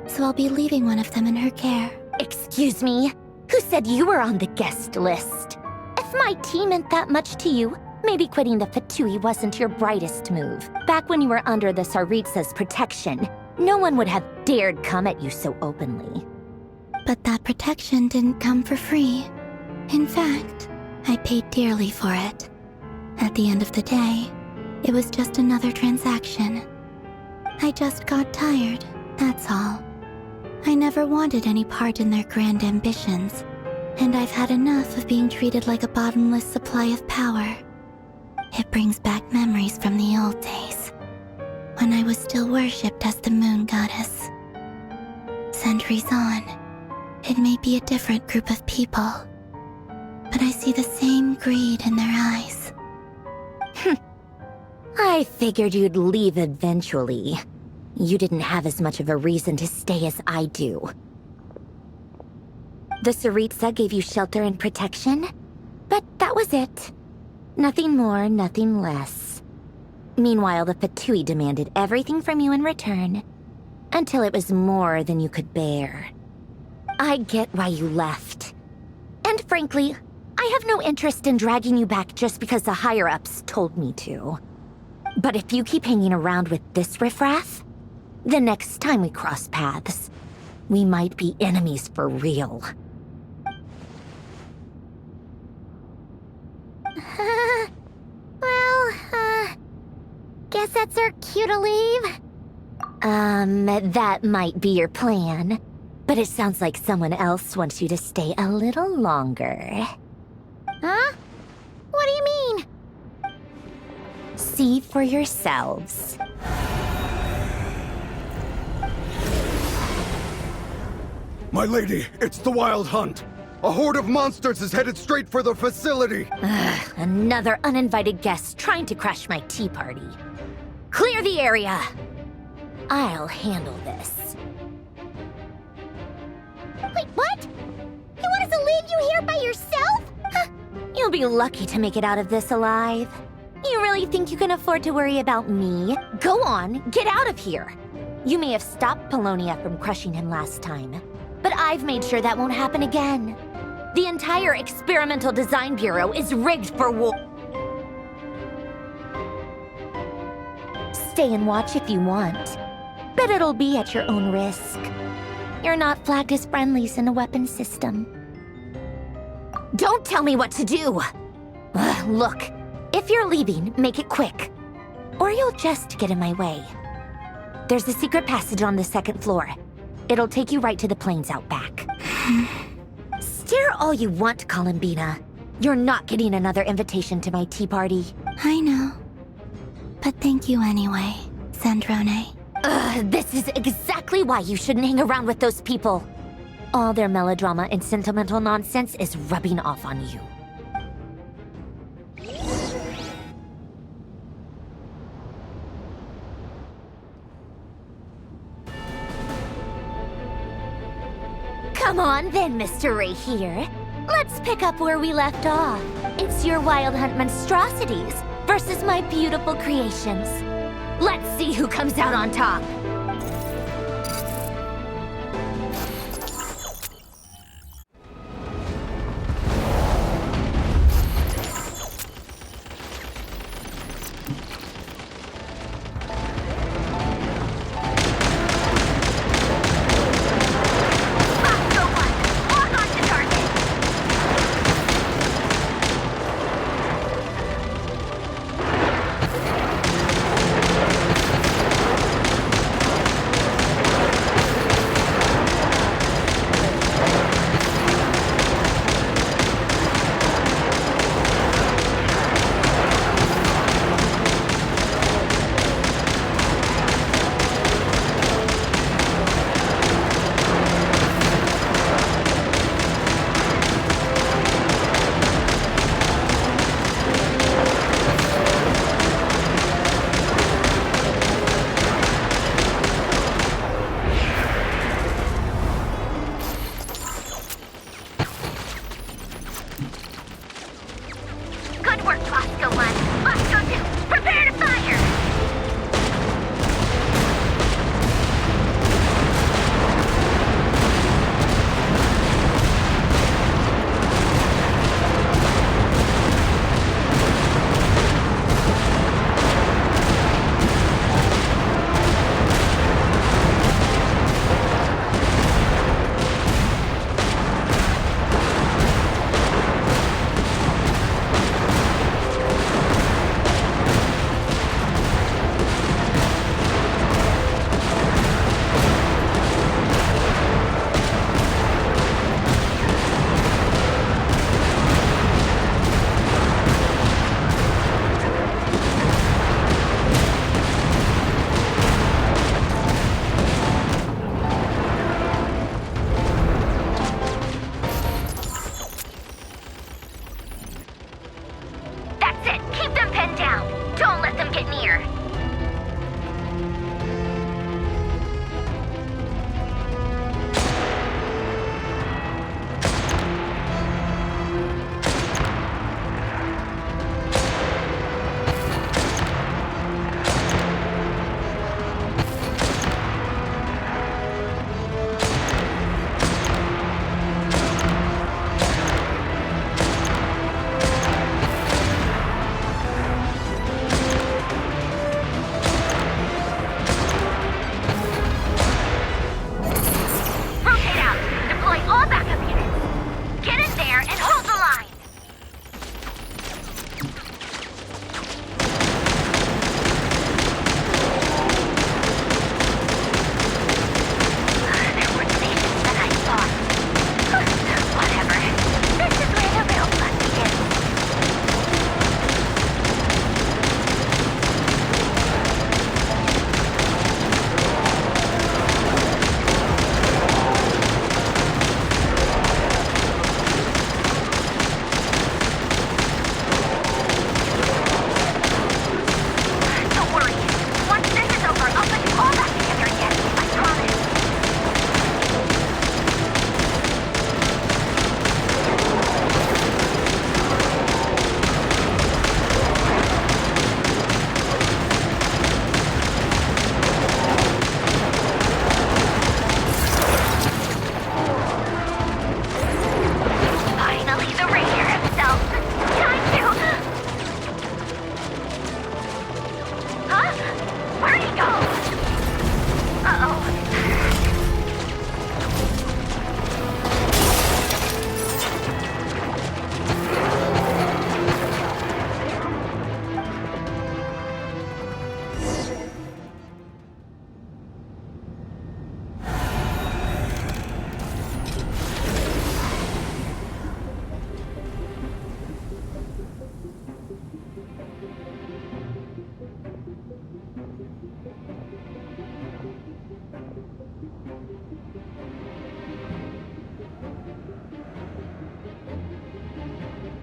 so I'll be leaving one of them in her care. Excuse me? Who said you were on the guest list? If my tea meant that much to you, maybe quitting the Fatui wasn't your brightest move. Back when you were under the Tsaritsa's protection, no one would have dared come at you so openly. But that protection didn't come for free. In fact, I paid dearly for it. At the end of the day, it was just another transaction. I just got tired, that's all. I never wanted any part in their grand ambitions, and I've had enough of being treated like a bottomless supply of power. It brings back memories from the old days, when I was still worshipped as the moon goddess. Centuries on, it may be a different group of people, but I see the same greed in their eyes. I figured you'd leave eventually. You didn't have as much of a reason to stay as I do. The Tsaritsa gave you shelter and protection, but that was it. Nothing more, nothing less. Meanwhile, the Fatui demanded everything from you in return, until it was more than you could bear. I get why you left. And frankly, I have no interest in dragging you back just because the higher-ups told me to. But if you keep hanging around with this riffraff, the next time we cross paths, we might be enemies for real. Guess that's our cue to leave. That might be your plan. But it sounds like someone else wants you to stay a little longer. Huh? What do you mean? See for yourselves. My lady, it's the Wild Hunt. A horde of monsters is headed straight for the facility. Another uninvited guest trying to crash my tea party. Clear the area. I'll handle this. Wait, what? You want us to leave you here by yourself? You'll be lucky to make it out of this alive. You really think you can afford to worry about me? Go on, get out of here. You may have stopped Polonia from crushing him last time, but I've made sure that won't happen again. The entire Experimental Design Bureau is rigged for war. Stay and watch if you want, but it'll be at your own risk. You're not flagged as friendlies in the weapons system. Don't tell me what to do! Look, if you're leaving, make it quick, or you'll just get in my way. There's a secret passage on the 2nd floor. It'll take you right to the plains out back. Stare all you want, Colombina. You're not getting another invitation to my tea party. I know. But thank you anyway, Sandrone. This is exactly why you shouldn't hang around with those people. All their melodrama and sentimental nonsense is rubbing off on you. Come on then, Mr. Rerir. Let's pick up where we left off. It's your wild hunt monstrosities versus my beautiful creations. Let's see who comes out on top.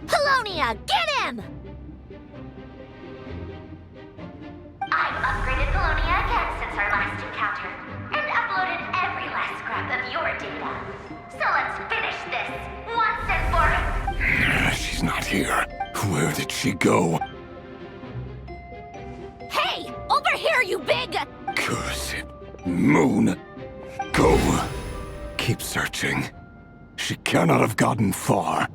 Colombina, get him! I've upgraded Colombina again since our last encounter, and uploaded every last scrap of your data. So here. Where did she go? Hey! Over here, you big... Curse it. Moon. Go. Keep searching. She cannot have gotten far.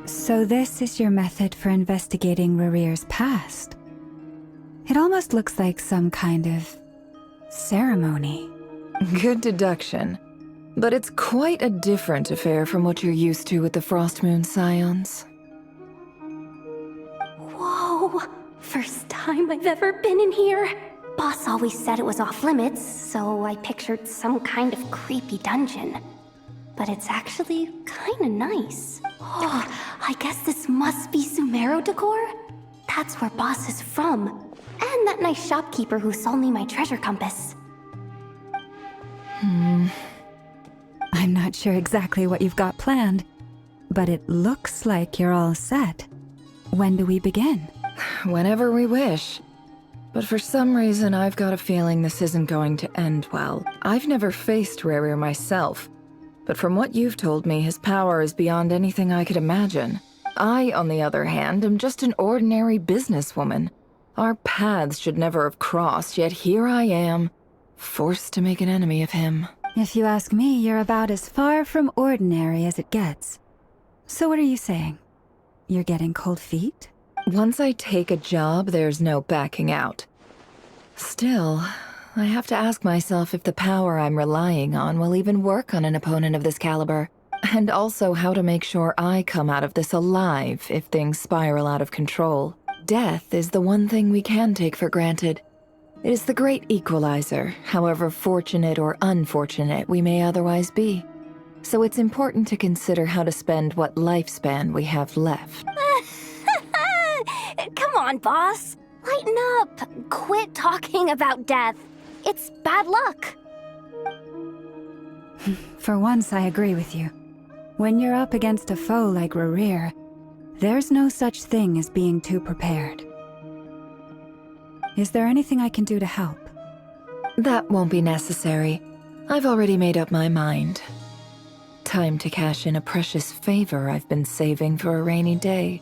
So this is your method for investigating Rerir's past? It almost looks like some kind of ceremony. Good deduction. But it's quite a different affair from what you're used to with the Frost Moon Scions. Whoa! First time I've ever been in here. Boss always said it was off limits, so I pictured some kind of creepy dungeon. But it's actually kinda nice. Oh, I guess this must be Sumero decor? That's where Boss is from. And that nice shopkeeper who sold me my treasure compass. I'm not sure exactly what you've got planned, but it looks like you're all set. When do we begin? Whenever we wish. But for some reason, I've got a feeling this isn't going to end well. I've never faced Rerir myself, but from what you've told me, his power is beyond anything I could imagine. I, on the other hand, am just an ordinary businesswoman. Our paths should never have crossed, yet here I am, forced to make an enemy of him. If you ask me, you're about as far from ordinary as it gets. So what are you saying? You're getting cold feet? Once I take a job, there's no backing out. Still, I have to ask myself if the power I'm relying on will even work on an opponent of this caliber. And also how to make sure I come out of this alive if things spiral out of control. Death is the one thing we can take for granted. It is the great equalizer, however fortunate or unfortunate we may otherwise be. So it's important to consider how to spend what lifespan we have left. Come on, boss. Lighten up. Quit talking about death. It's bad luck. For once, I agree with you. When you're up against a foe like Rerir, there's no such thing as being too prepared. Is there anything I can do to help? That won't be necessary. I've already made up my mind. Time to cash in a precious favor I've been saving for a rainy day.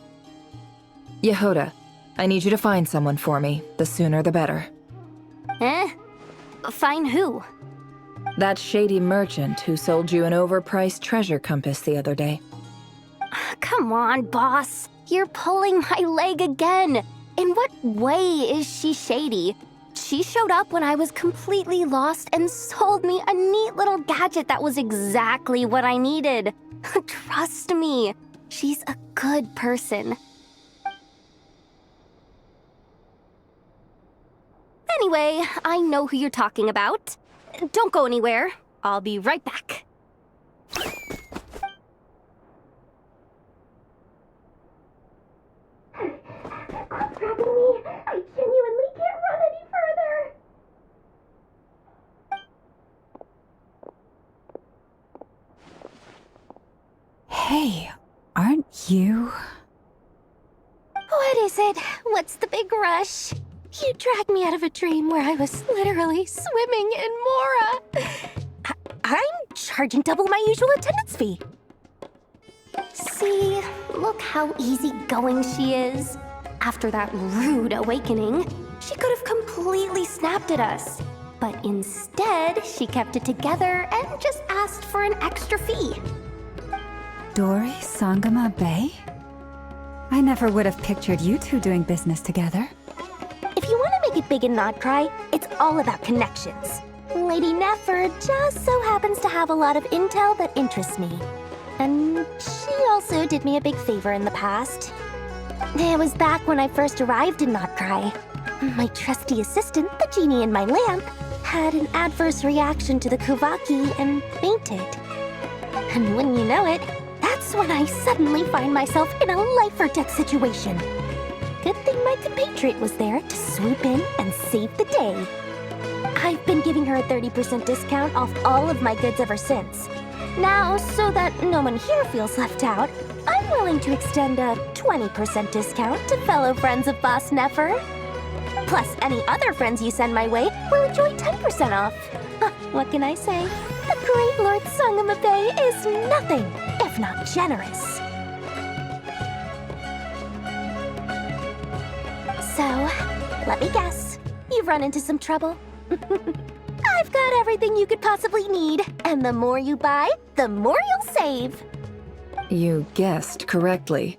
Yehoda, I need you to find someone for me. The sooner the better. Find who? That shady merchant who sold you an overpriced treasure compass the other day. Come on, boss. You're pulling my leg again. In what way is she shady? She showed up when I was completely lost and sold me a neat little gadget that was exactly what I needed. Trust me, she's a good person. Anyway, I know who you're talking about. Don't go anywhere. I'll be right back. Quit grabbing me. I genuinely can't run any further. Hey, aren't you? What is it? What's the big rush? You dragged me out of a dream where I was literally swimming in Mora. I'm charging double my usual attendance fee. See, look how easygoing she is. After that rude awakening, she could have completely snapped at us. But instead, she kept it together and just asked for an extra fee. Dori Sangama Bay? I never would have pictured you two doing business together. If you want to make it big and not cry, it's all about connections. young lady Nefer just so happens to have a lot of intel that interests me. And she also did me a big favor in the past. It was back when I first arrived in Notcry. My trusty assistant, the genie in my lamp, had an adverse reaction to the Kuvaki and fainted. And wouldn't you know it, that's when I suddenly find myself in a life-or-death situation. Good thing my compatriot was there to swoop in and save the day. I've been giving her a 30% discount off all of my goods ever since. Now, so that no one here feels left out, I'm willing to extend a 20% discount to fellow friends of Boss Nefer. Plus, any other friends you send my way will enjoy 10% off. What can I say? The great Lord Sangamabe is nothing if not generous. So, let me guess. You've run into some trouble? I've got everything you could possibly need, and the more you buy, the more you'll save. You guessed correctly.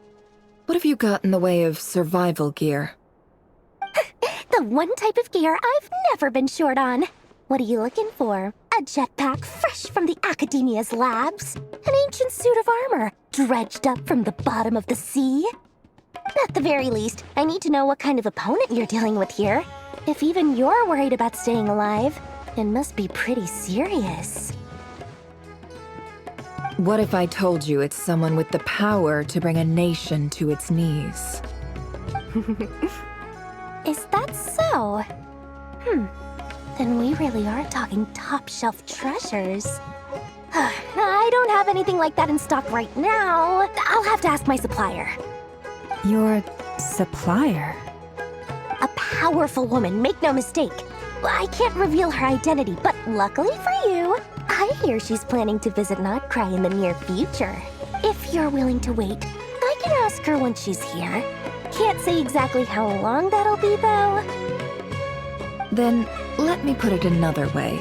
What have you got in the way of survival gear? The one type of gear I've never been short on. What are you looking for? A jetpack fresh from the Academia's labs? An ancient suit of armor dredged up from the bottom of the sea? At the very least, I need to know what kind of opponent you're dealing with here. If even you're worried about staying alive, it must be pretty serious. What if I told you it's someone with the power to bring a nation to its knees? Is that so? Then we really are talking top-shelf treasures. I don't have anything like that in stock right now. I'll have to ask my supplier. Your supplier? A powerful woman, make no mistake. I can't reveal her identity, but luckily for you, I hear she's planning to visit Notcry in the near future. If you're willing to wait, I can ask her when she's here. Can't say exactly how long that'll be, though. Then, let me put it another way.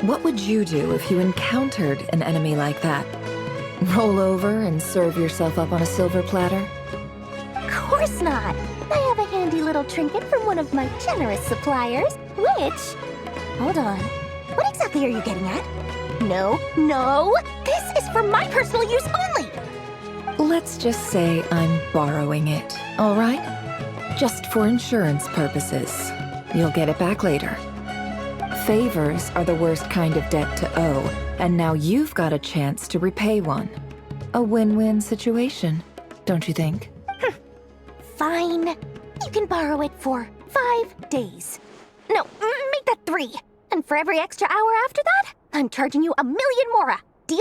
What would you do if you encountered an enemy like that? Roll over and serve yourself up on a silver platter? Of course not. I have a handy little trinket from one of my generous suppliers, which... Hold on. What exactly are you getting at? No, this is for my personal use only! Let's just say I'm borrowing it, all right? Just for insurance purposes. You'll get it back later. Favors are the worst kind of debt to owe, and now you've got a chance to repay one. A win-win situation, don't you think? Fine. You can borrow it for 5 days. No, make that 3. And for every extra hour after that, I'm charging you 1 million mora. Deal?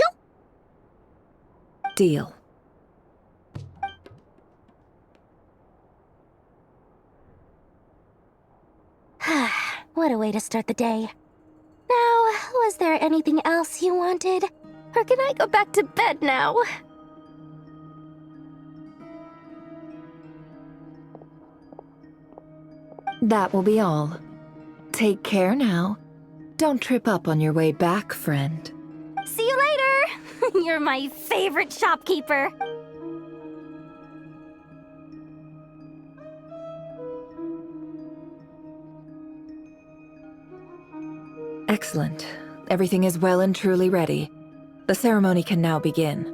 Deal. What a way to start the day. Now, was there anything else you wanted? Or can I go back to bed now? That will be all. Take care now. Don't trip up on your way back, friend. See you later! You're my favorite shopkeeper. Excellent. Everything is well and truly ready. The ceremony can now begin.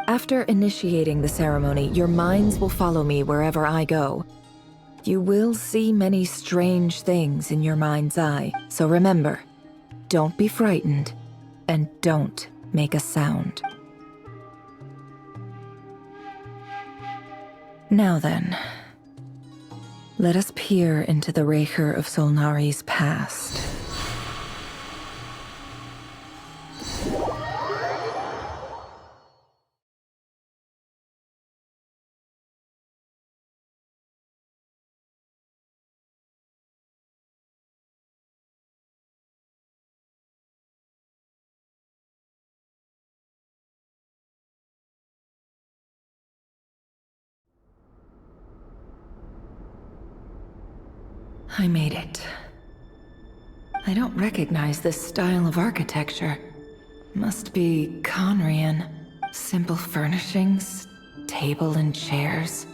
After initiating the ceremony, your minds will follow me wherever I go. You will see many strange things in your mind's eye, so remember, don't be frightened, and don't make a sound. Now then, let us peer into the Rerir of Solnari's past. I made it. I don't recognize this style of architecture. Must be Conrian. Simple furnishings, table and chairs.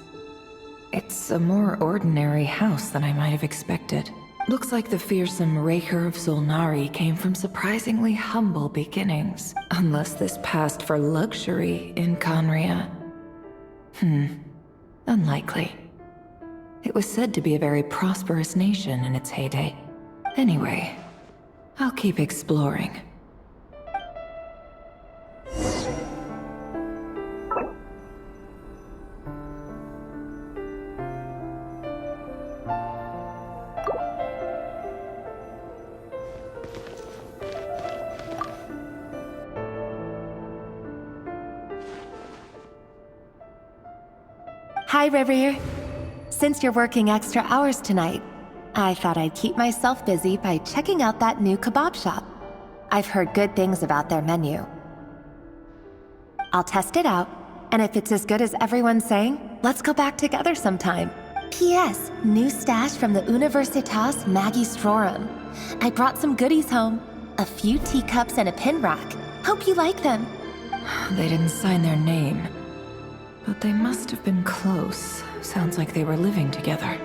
It's a more ordinary house than I might have expected. Looks like the fearsome Rerir of Zulnari came from surprisingly humble beginnings. Unless this passed for luxury in Conria. Unlikely. It was said to be a very prosperous nation in its heyday. Anyway, I'll keep exploring. Hi, Rerir. Since you're working extra hours tonight, I thought I'd keep myself busy by checking out that new kebab shop. I've heard good things about their menu. I'll test it out, and if it's as good as everyone's saying, let's go back together sometime. P.S. New stash from the Universitas Magistrorum. I brought some goodies home. A few teacups and a pin rack. Hope you like them. They didn't sign their name. But they must have been close. Sounds like they were living together.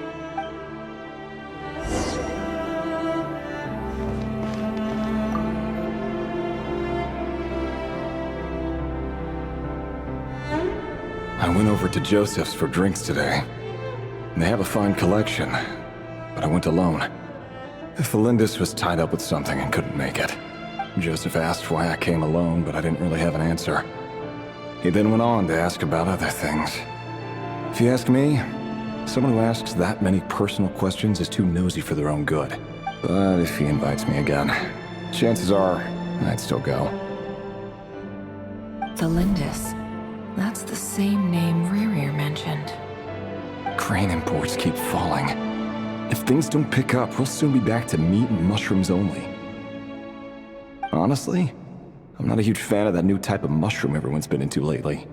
I went over to Joseph's for drinks today. They have a fine collection, but I went alone. Felindis was tied up with something and couldn't make it. Joseph asked why I came alone, but I didn't really have an answer. He then went on to ask about other things. If you ask me, someone who asks that many personal questions is too nosy for their own good. But if he invites me again, chances are I'd still go. Felindis. That's the same name Rerir mentioned. Grain imports keep falling. If things don't pick up, we'll soon be back to meat and mushrooms only. Honestly, I'm not a huge fan of that new type of mushroom everyone's been into lately.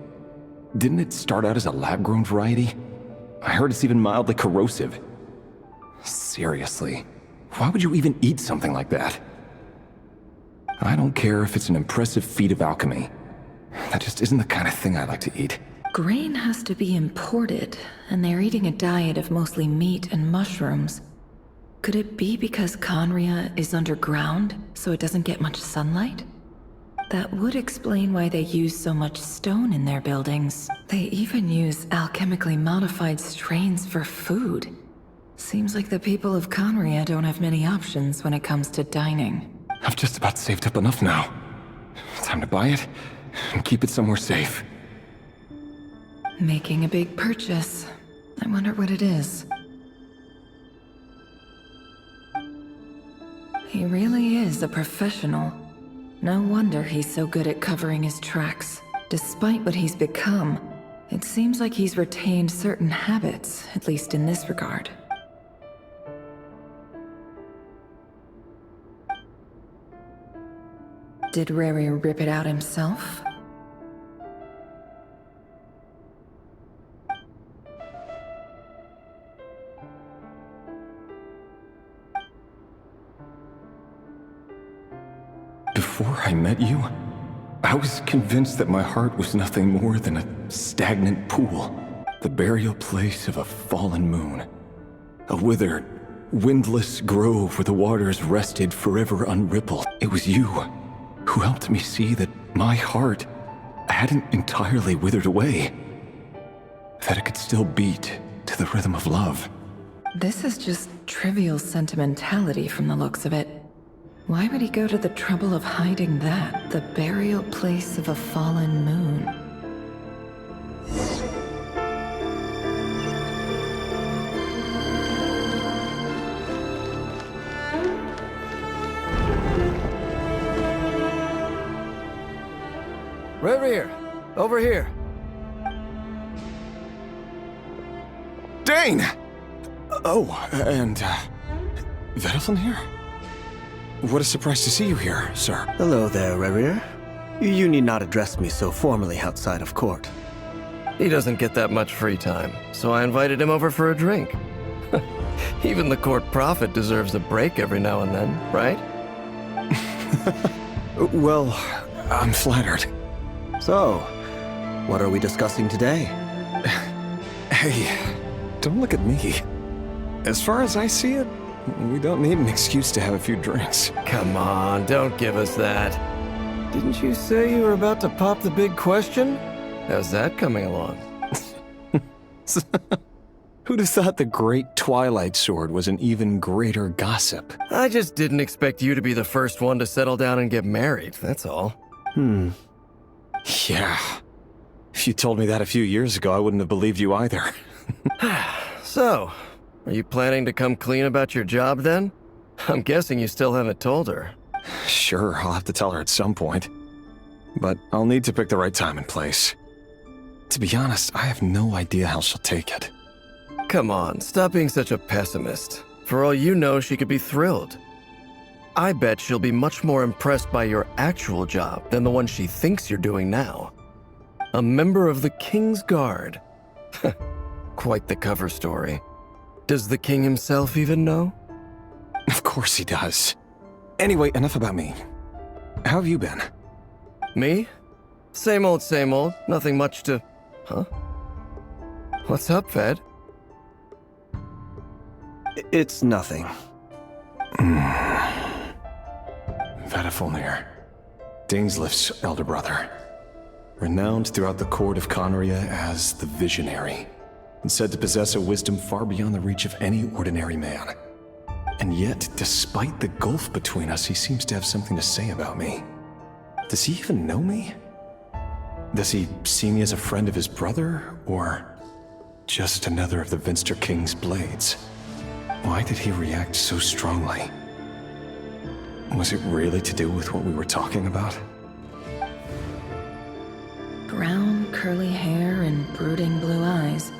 Didn't it start out as a lab-grown variety? I heard it's even mildly corrosive. Seriously, why would you even eat something like that? I don't care if it's an impressive feat of alchemy. That just isn't the kind of thing I like to eat. Grain has to be imported, and they're eating a diet of mostly meat and mushrooms. Could it be because Conria is underground, so it doesn't get much sunlight? That would explain why they use so much stone in their buildings. They even use alchemically modified strains for food. Seems like the people of Conria don't have many options when it comes to dining. I've just about saved up enough now. Time to buy it and keep it somewhere safe. Making a big purchase. I wonder what it is. He really is a professional. No wonder he's so good at covering his tracks. Despite what he's become, it seems like he's retained certain habits, at least in this regard. Did Rerir rip it out himself? Before I met you, I was convinced that my heart was nothing more than a stagnant pool. The burial place of a fallen moon. A withered, windless grove where the waters rested forever unrippled. It was you who helped me see that my heart hadn't entirely withered away. That it could still beat to the rhythm of love. This is just trivial sentimentality from the looks of it. Why would he go to the trouble of hiding that? The burial place of a fallen moon. Rerir, over here. Dane! Oh, and, Vedelfin here? What a surprise to see you here, sir. Hello there, Rerir. You need not address me so formally outside of court. He doesn't get that much free time, so I invited him over for a drink. Even the court prophet deserves a break every now and then, right? Well, I'm flattered. So, what are we discussing today? Hey, don't look at me. As far as I see it, We don't need an excuse to have a few drinks. Come on, don't give us that. Didn't you say you were about to pop the big question? How's that coming along? Who'd have thought the Great Twilight Sword was an even greater gossip? I just didn't expect you to be the first one to settle down and get married, that's all. Yeah. If you told me that a few years ago, I wouldn't have believed you either. So, are you planning to come clean about your job then? I'm guessing you still haven't told her. Sure, I'll have to tell her at some point. But I'll need to pick the right time and place. To be honest, I have no idea how she'll take it. Come on, stop being such a pessimist. For all you know, she could be thrilled. I bet she'll be much more impressed by your actual job than the one she thinks you're doing now. A member of the King's Guard. Quite the cover story. Does the king himself even know? Of course he does. Anyway, enough about me. How have you been? Me? Same old, nothing much to... Huh? What's up, Fed? It's nothing. Vedifulnir, Dainsleif's elder brother. Renowned throughout the court of Conria as the Visionary, and said to possess a wisdom far beyond the reach of any ordinary man. And yet, despite the gulf between us, he seems to have something to say about me. Does he even know me? Does he see me as a friend of his brother, or just another of the Vinster King's blades? Why did he react so strongly? Was it really to do with what we were talking about? Brown, curly hair and brooding blue eyes.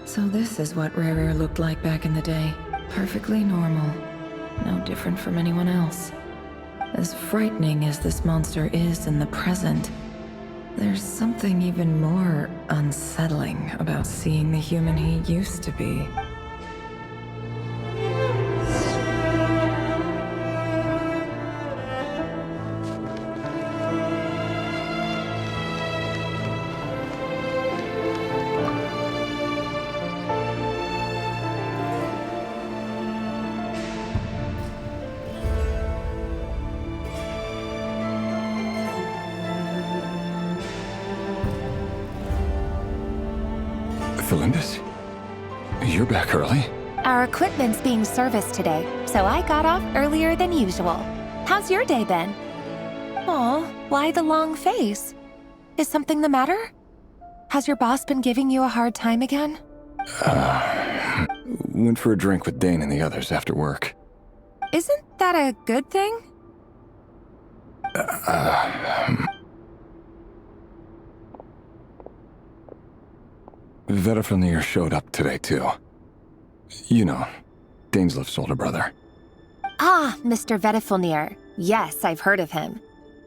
So this is what Rerir looked like back in the day. Perfectly normal. No different from anyone else. As frightening as this monster is in the present, there's something even more unsettling about seeing the human he used to be. Felindis? You're back early? Our equipment's being serviced today, so I got off earlier than usual. How's your day been? Aw, why the long face? Is something the matter? Has your boss been giving you a hard time again? Went for a drink with Dane and the others after work. Isn't that a good thing? Vedifulnir showed up today, too. You know, Dainsleif's older brother. Ah, Mr. Vedifulnir. Yes, I've heard of him.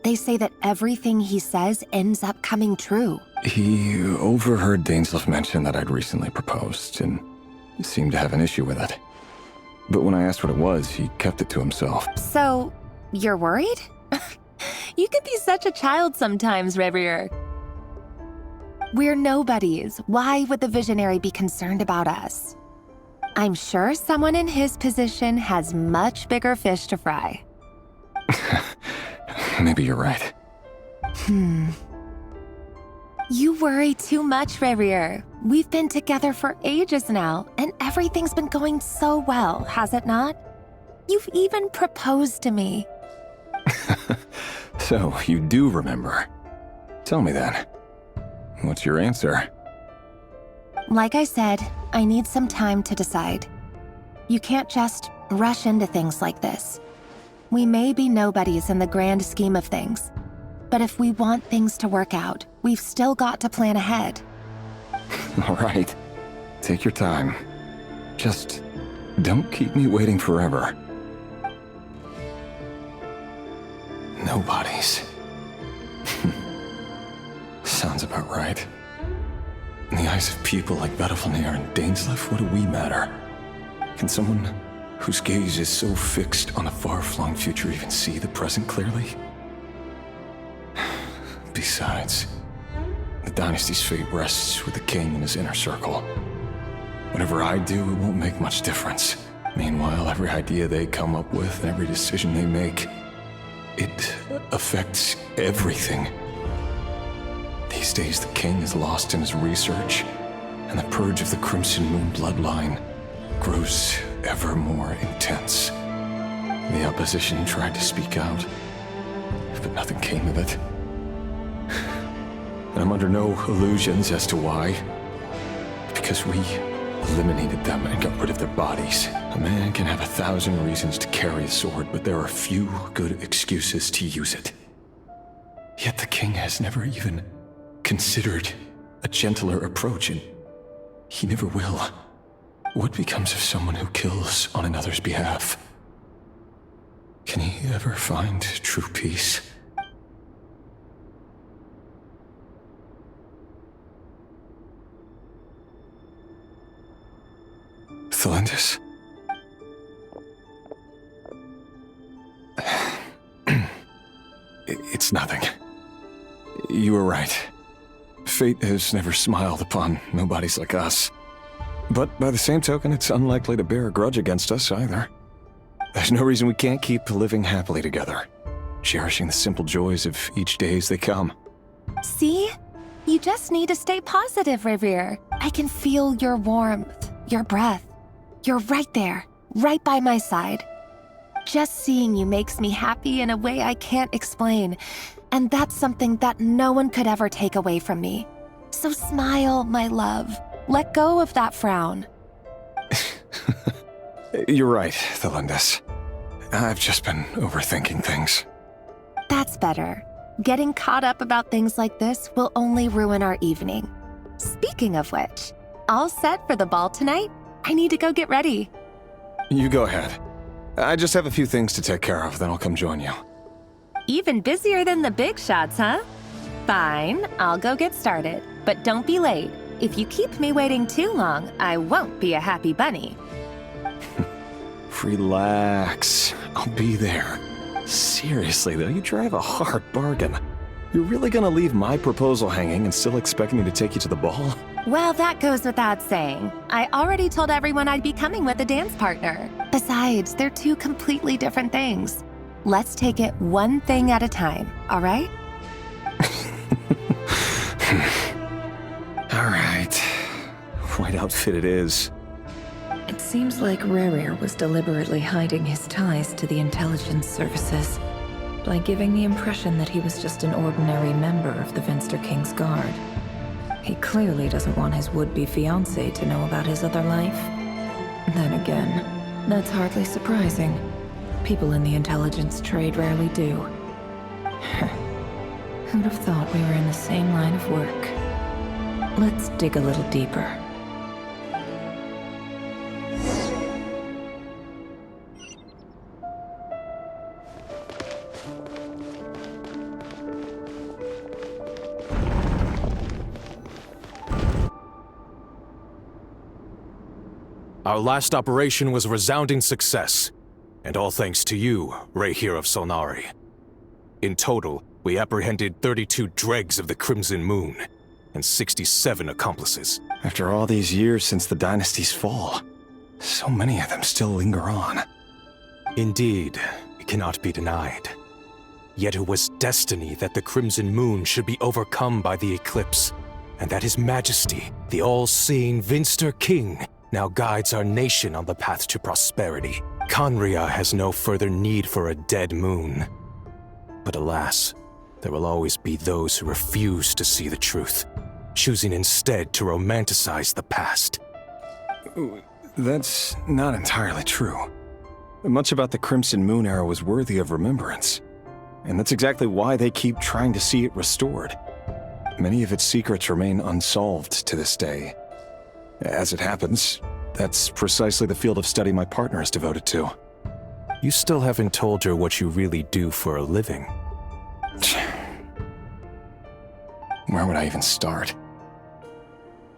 They say that everything he says ends up coming true. He overheard Dainsleif mention that I'd recently proposed, and seemed to have an issue with it. But when I asked what it was, he kept it to himself. So, you're worried? You can be such a child sometimes, Rerir. We're nobodies. Why would the Visionary be concerned about us? I'm sure someone in his position has much bigger fish to fry. Maybe you're right. You worry too much, Rerir. We've been together for ages now, and everything's been going so well, has it not? You've even proposed to me. So, you do remember. Tell me then. What's your answer? Like I said, I need some time to decide. You can't just rush into things like this. We may be nobodies in the grand scheme of things, but if we want things to work out, we've still got to plan ahead. All right. Take your time. Just don't keep me waiting forever. Nobodies. Sounds about right. In the eyes of people like Vedifulnir and Dainsleif, what do we matter? Can someone whose gaze is so fixed on a far-flung future even see the present clearly? Besides, the dynasty's fate rests with the king and his inner circle. Whatever I do, it won't make much difference. Meanwhile, every idea they come up with, every decision they make, it affects everything. These days, the king is lost in his research, and the purge of the Crimson Moon bloodline grows ever more intense. The opposition tried to speak out, but nothing came of it. And I'm under no illusions as to why. Because we eliminated them and got rid of their bodies. A man can have 1,000 reasons to carry a sword, but there are few good excuses to use it. Yet the king has never even considered a gentler approach, and he never will. What becomes of someone who kills on another's behalf? Can he ever find true peace? Thelindis? It's nothing. You were right. Fate has never smiled upon nobodies like us. But by the same token, it's unlikely to bear a grudge against us either. There's no reason we can't keep living happily together, cherishing the simple joys of each day as they come. See? You just need to stay positive, Rerir. I can feel your warmth, your breath. You're right there, right by my side. Just seeing you makes me happy in a way I can't explain, and that's something that no one could ever take away from me. So smile, my love. Let go of that frown. You're right, Thelindis. I've just been overthinking things. That's better. Getting caught up about things like this will only ruin our evening. Speaking of which, all set for the ball tonight? I need to go get ready. You go ahead. I just have a few things to take care of, then I'll come join you. Even busier than the big shots, huh? Fine, I'll go get started. But don't be late. If you keep me waiting too long, I won't be a happy bunny. Relax. I'll be there. Seriously, though, you drive a hard bargain. You're really gonna leave my proposal hanging and still expect me to take you to the ball? Well, that goes without saying. I already told everyone I'd be coming with a dance partner. Besides, they're two completely different things. Let's take it one thing at a time, all right? All right. White outfit it is. It seems like Rerir was deliberately hiding his ties to the intelligence services by giving the impression that he was just an ordinary member of the Venster King's Guard. He clearly doesn't want his would-be fiancée to know about his other life. Then again, that's hardly surprising. People in the intelligence trade rarely do. Who'd have thought we were in the same line of work? Let's dig a little deeper. Our last operation was a resounding success, and all thanks to you, Rerir of Solnari. In total, we apprehended 32 dregs of the Crimson Moon, and 67 accomplices. After all these years since the dynasty's fall, so many of them still linger on. Indeed, it cannot be denied. Yet it was destiny that the Crimson Moon should be overcome by the eclipse, and that His Majesty, the all-seeing Venster King, now guides our nation on the path to prosperity. Khaenri'ah has no further need for a dead moon. But alas, there will always be those who refuse to see the truth, choosing instead to romanticize the past. That's not entirely true. Much about the Crimson Moon era was worthy of remembrance, and that's exactly why they keep trying to see it restored. Many of its secrets remain unsolved to this day. As it happens, that's precisely the field of study my partner is devoted to. You still haven't told her what you really do for a living. Where would I even start?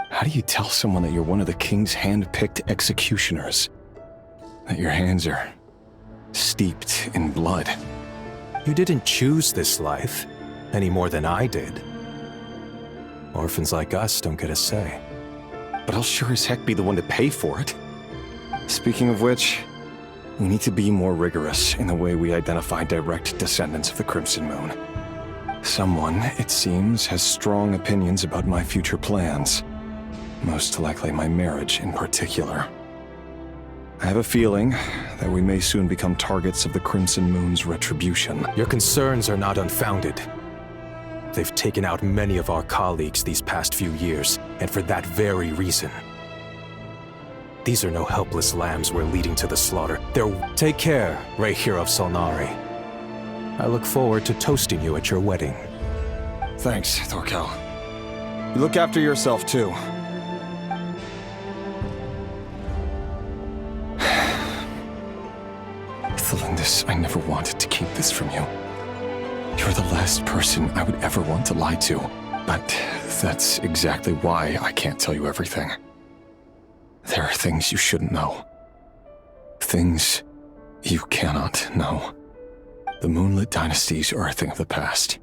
How do you tell someone that you're one of the king's hand-picked executioners? That your hands are steeped in blood? You didn't choose this life, any more than I did. Orphans like us don't get a say. But I'll sure as heck be the one to pay for it. Speaking of which, we need to be more rigorous in the way we identify direct descendants of the Crimson Moon. Someone, it seems, has strong opinions about my future plans. Most likely my marriage in particular. I have a feeling that we may soon become targets of the Crimson Moon's retribution. Your concerns are not unfounded. They've taken out many of our colleagues these past few years, and for that very reason. These are no helpless lambs we're leading to the slaughter. Take care, Rerir of Solnari. I look forward to toasting you at your wedding. Thanks, Thorkel. You look after yourself, too. Thelindis, I never wanted to keep this from you. You're the last person I would ever want to lie to. But that's exactly why I can't tell you everything. There are things you shouldn't know. Things you cannot know. The moonlit dynasties are a thing of the past.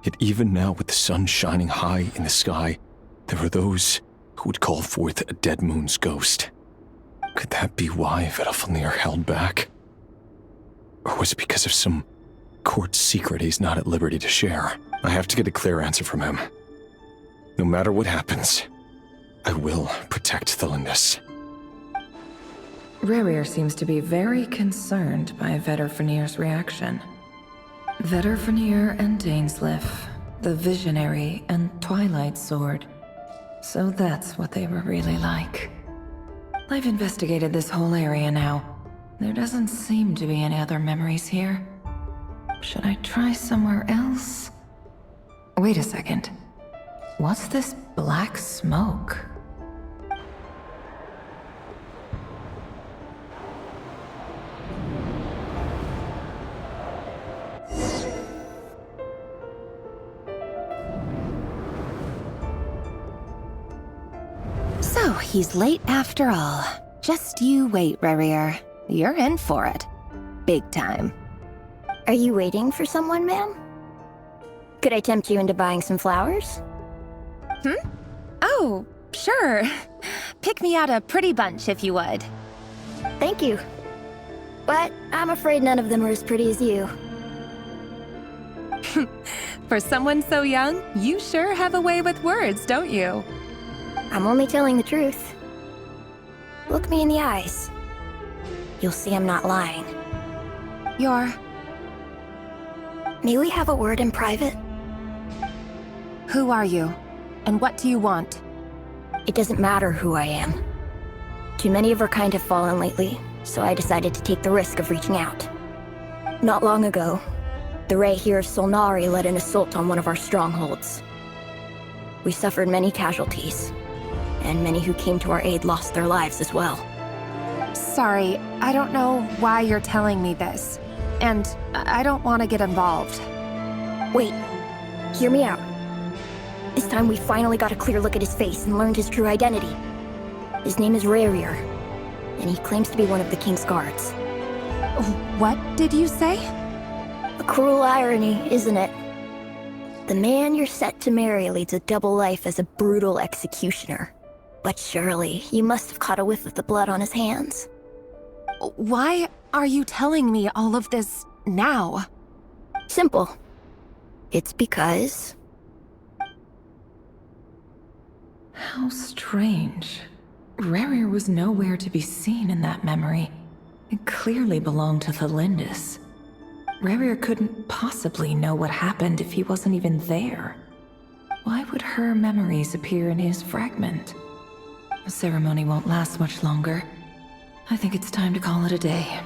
Yet even now, with the sun shining high in the sky, there are those who would call forth a dead moon's ghost. Could that be why Vedalfnir held back? Or was it because of some court secret he's not at liberty to share? I have to get a clear answer from him. No matter what happens, I will protect Thelindis. Rerir seems to be very concerned by Vedalfnir's reaction. Vedalfnir and Dainsleif, the Visionary and Twilight Sword. So that's what they were really like. I've investigated this whole area now. There doesn't seem to be any other memories here. Should I try somewhere else? Wait a second. What's this black smoke? So, he's late after all. Just you wait, Rerir. You're in for it. Big time. Are you waiting for someone, ma'am? Could I tempt you into buying some flowers? Oh, sure. Pick me out a pretty bunch if you would. Thank you. But I'm afraid none of them are as pretty as you. For someone so young, you sure have a way with words, don't you? I'm only telling the truth. Look me in the eyes. You'll see I'm not lying. May we have a word in private? Who are you? And what do you want? It doesn't matter who I am. Too many of our kind have fallen lately, so I decided to take the risk of reaching out. Not long ago, the Rerir of Solnari led an assault on one of our strongholds. We suffered many casualties, and many who came to our aid lost their lives as well. Sorry, I don't know why you're telling me this. And I don't want to get involved. Wait, hear me out. This time we finally got a clear look at his face and learned his true identity. His name is Rerir, and he claims to be one of the King's guards. What did you say? A cruel irony, isn't it? The man you're set to marry leads a double life as a brutal executioner. But surely, you must have caught a whiff of the blood on his hands. Why are you telling me all of this now? Simple. It's because... How strange. Rerir was nowhere to be seen in that memory. It clearly belonged to Thelindis. Rerir couldn't possibly know what happened if he wasn't even there. Why would her memories appear in his fragment? The ceremony won't last much longer. I think it's time to call it a day.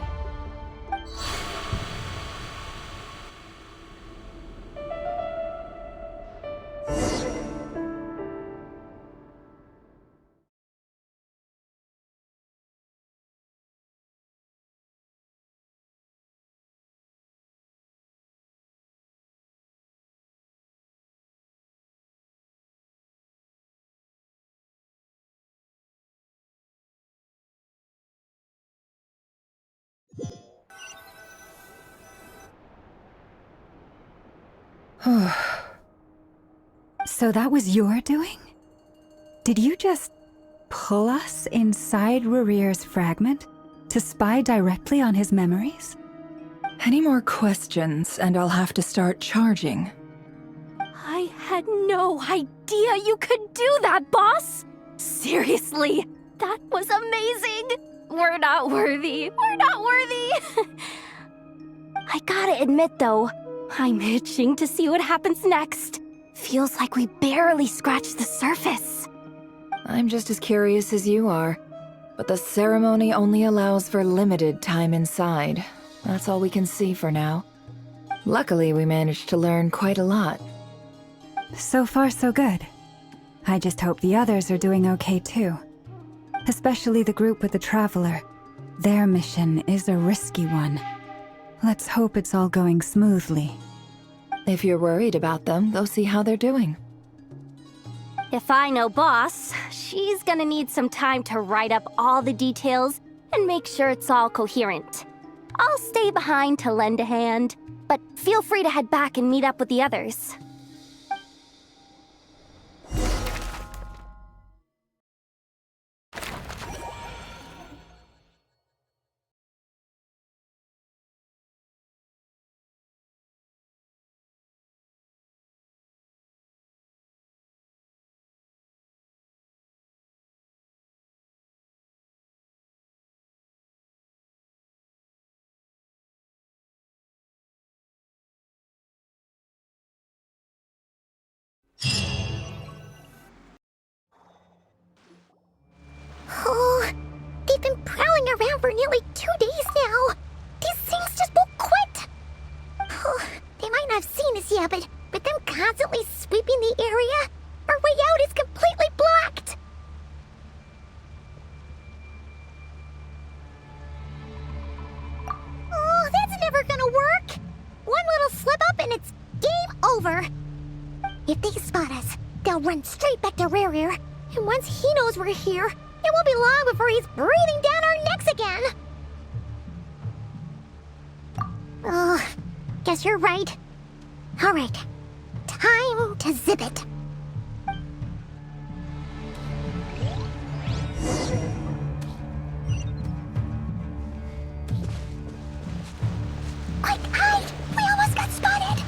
So that was your doing? Did you just pull us inside Rerir's fragment to spy directly on his memories? Any more questions, and I'll have to start charging. I had no idea you could do that, boss! Seriously, that was amazing! We're not worthy. We're not worthy! I gotta admit, though, I'm itching to see what happens next. Feels like we barely scratched the surface. I'm just as curious as you are, but the ceremony only allows for limited time inside. That's all we can see for now. Luckily, we managed to learn quite a lot. So far, so good. I just hope the others are doing okay too. Especially the group with the Traveler. Their mission is a risky one. Let's hope it's all going smoothly. If you're worried about them, go see how they're doing. If I know boss, she's gonna need some time to write up all the details and make sure it's all coherent. I'll stay behind to lend a hand, but feel free to head back and meet up with the others. Oh, they've been prowling around for nearly 2 days now. These things just won't quit. Oh, they might not have seen us yet, but them constantly sweeping the area, our way out is completely blocked. Oh, that's never gonna work. One little slip up and it's game over. If they spot us, they'll run straight back to Rerir, and once he knows we're here, it won't be long before he's breathing down our necks again. Oh, guess you're right. All right, time to zip it. Quick, hide! We almost got spotted.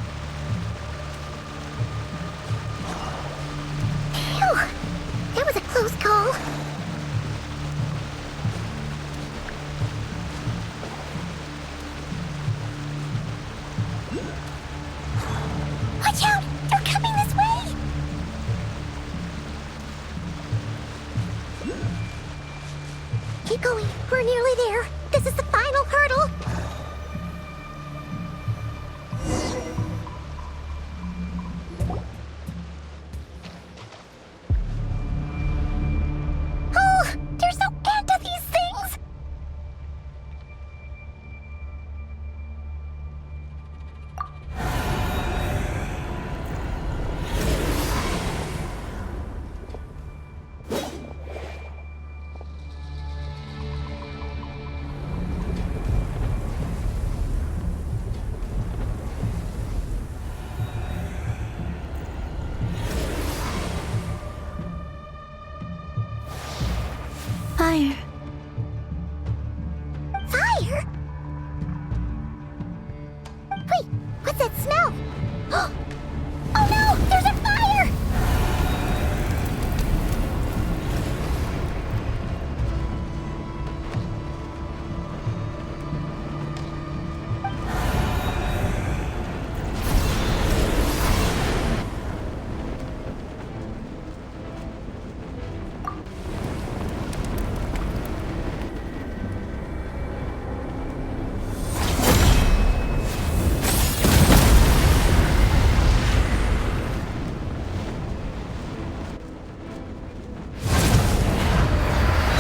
Phew, that was a close call. Watch out! They're coming this way! Keep going. We're nearly there. This is the final hurdle. Oh, there's no end to these things! Fire. Fire? Wait, what's that smell? Oh no, there's a fire!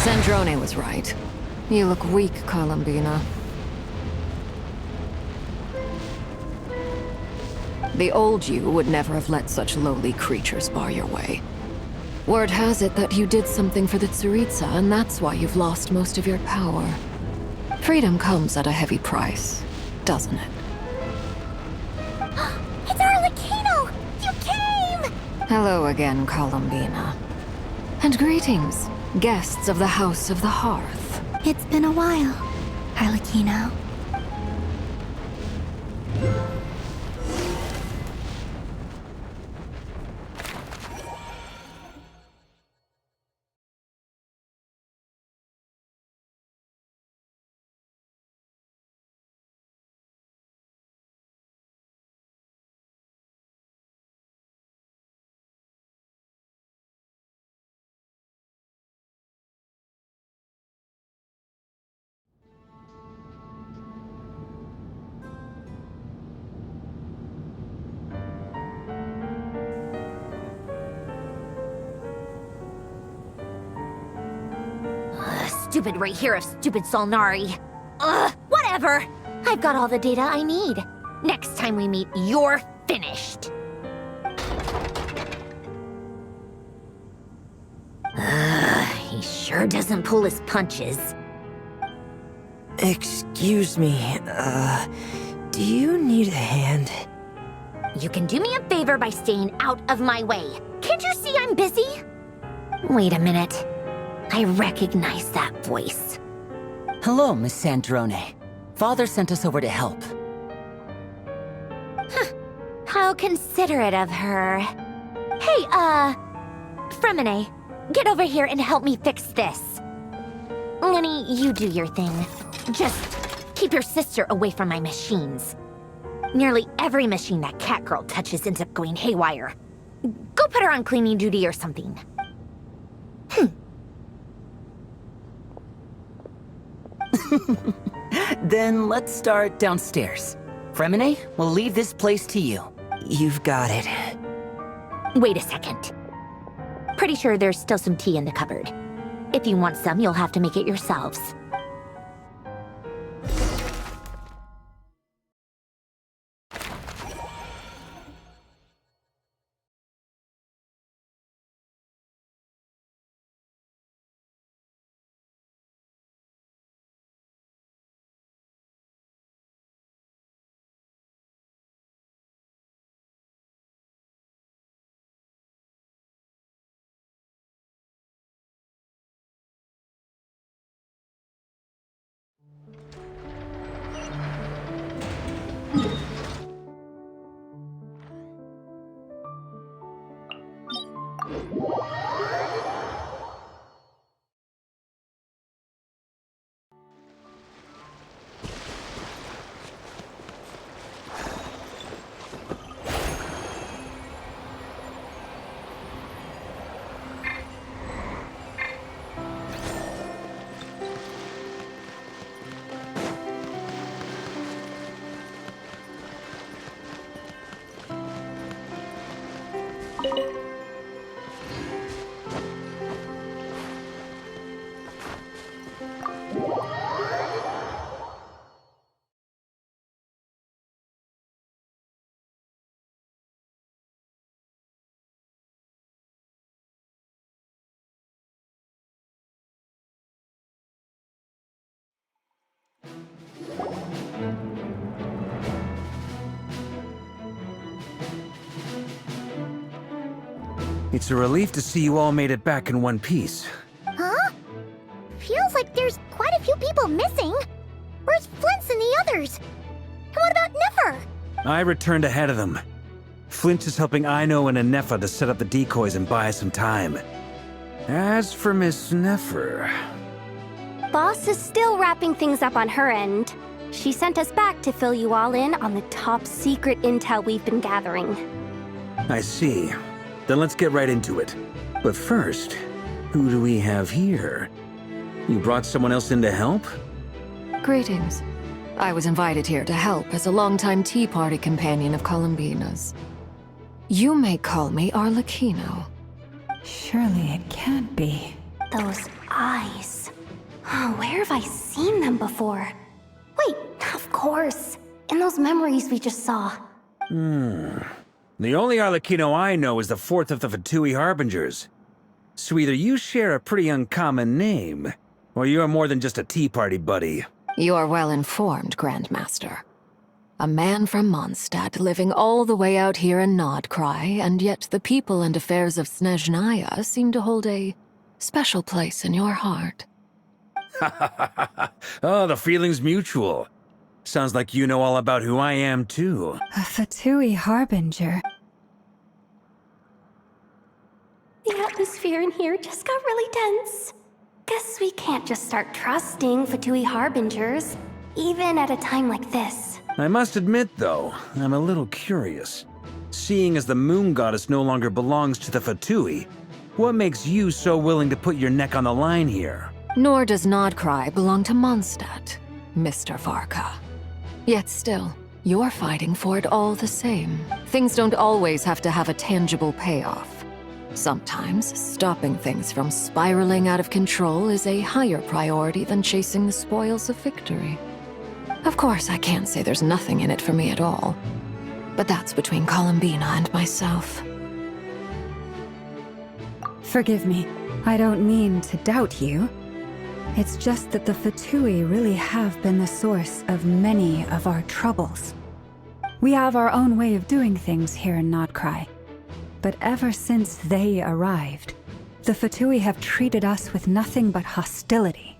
Sandrone was right. You look weak, Colombina. The old you would never have let such lowly creatures bar your way. Word has it that you did something for the Tsaritsa, and that's why you've lost most of your power. Freedom comes at a heavy price, doesn't it? It's Arlechhino! You came! Hello again, Colombina. And greetings. Guests of the House of the Hearth. It's been a while, Arlechhino. Stupid Rerir of stupid Solnari. Ugh, whatever. I've got all the data I need. Next time we meet, you're finished. He sure doesn't pull his punches. Excuse me, do you need a hand? You can do me a favor by staying out of my way. Can't you see I'm busy? Wait a minute. I recognize that voice. Hello, Miss Sandrone. Father sent us over to help. Huh. How considerate of her. Hey, Fremine, get over here and help me fix this. Lenny, you do your thing. Just keep your sister away from my machines. Nearly every machine that Catgirl touches ends up going haywire. Go put her on cleaning duty or something. Then let's start downstairs. Fremine, we'll leave this place to you. You've got it. Wait a second. Pretty sure there's still some tea in the cupboard. If you want some, you'll have to make it yourselves. It's a relief to see you all made it back in one piece. Huh? Feels like there's quite a few people missing. Where's Flint's and the others? And what about Nefer? I returned ahead of them. Flint is helping Ino and Anefa to set up the decoys and buy us some time. As for Miss Nefer... Boss is still wrapping things up on her end. She sent us back to fill you all in on the top secret intel we've been gathering. I see. Then let's get right into it. But first, who do we have here? You brought someone else in to help? Greetings. I was invited here to help as a longtime Tea Party companion of Colombina's. You may call me Arlechhino. Surely it can't be. Those eyes. Oh, where have I seen them before? Wait, of course. In those memories we just saw. The only Arlechhino I know is the fourth of the Fatui Harbingers. So either you share a pretty uncommon name, or you're more than just a Tea Party buddy. You are well informed, Grandmaster. A man from Mondstadt living all the way out here in Nodcry, and yet the people and affairs of Snezhnaya seem to hold a special place in your heart. Oh, the feeling's mutual. Sounds like you know all about who I am, too. A Fatui harbinger. The atmosphere in here just got really tense. Guess we can't just start trusting Fatui harbingers, even at a time like this. I must admit, though, I'm a little curious. Seeing as the moon goddess no longer belongs to the Fatui, what makes you so willing to put your neck on the line here? Nor does Nodcry belong to Mondstadt, Mr. Varka. Yet still, you're fighting for it all the same. Things don't always have to have a tangible payoff. Sometimes, stopping things from spiraling out of control is a higher priority than chasing the spoils of victory. Of course, I can't say there's nothing in it for me at all. But that's between Colombina and myself. Forgive me, I don't mean to doubt you. It's just that the Fatui really have been the source of many of our troubles. We have our own way of doing things here in Nodcry. But ever since they arrived, the Fatui have treated us with nothing but hostility.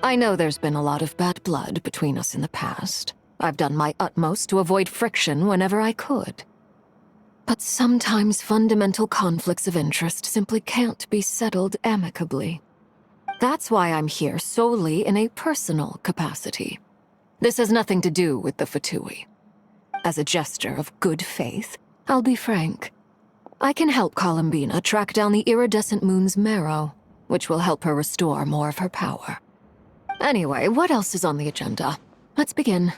I know there's been a lot of bad blood between us in the past. I've done my utmost to avoid friction whenever I could. But sometimes fundamental conflicts of interest simply can't be settled amicably. That's why I'm here solely in a personal capacity. This has nothing to do with the Fatui. As a gesture of good faith, I'll be frank. I can help Colombina track down the iridescent moon's marrow, which will help her restore more of her power. Anyway, what else is on the agenda? Let's begin.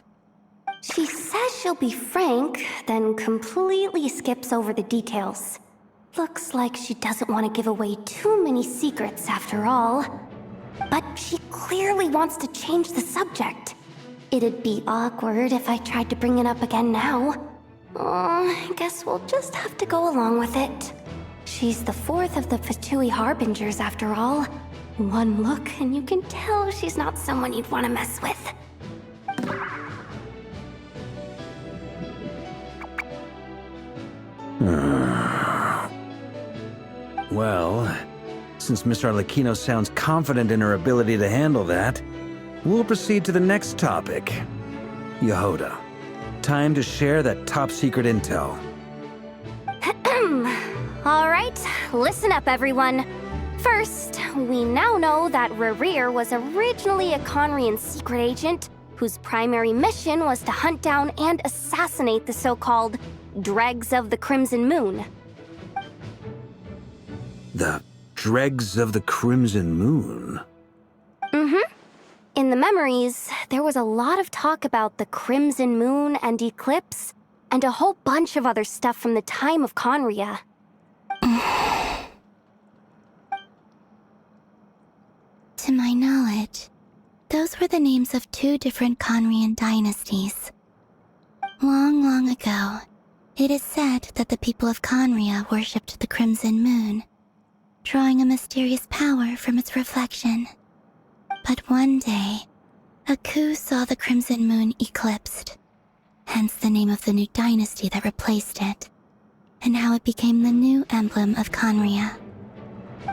She says she'll be frank, then completely skips over the details. Looks like she doesn't want to give away too many secrets after all. But she clearly wants to change the subject. It'd be awkward if I tried to bring it up again now. I guess we'll just have to go along with it. She's the fourth of the Fatui harbingers after all. One look and you can tell she's not someone you'd want to mess with. Well, since Miss Arlechhino sounds confident in her ability to handle that, we'll proceed to the next topic. Yehuda, time to share that top-secret intel. Alright, listen up everyone. First, we now know that Rerir was originally a Conrian secret agent whose primary mission was to hunt down and assassinate the so-called Dregs of the Crimson Moon. The Dregs of the Crimson Moon? Mm-hmm. In the memories, there was a lot of talk about the Crimson Moon and Eclipse, and a whole bunch of other stuff from the time of Conria. To my knowledge, those were the names of two different Conrian dynasties. Long, long ago, it is said that the people of Conria worshipped the Crimson Moon, drawing a mysterious power from its reflection. But one day, a coup saw the Crimson Moon eclipsed, hence the name of the new dynasty that replaced it, and how it became the new emblem of Conria.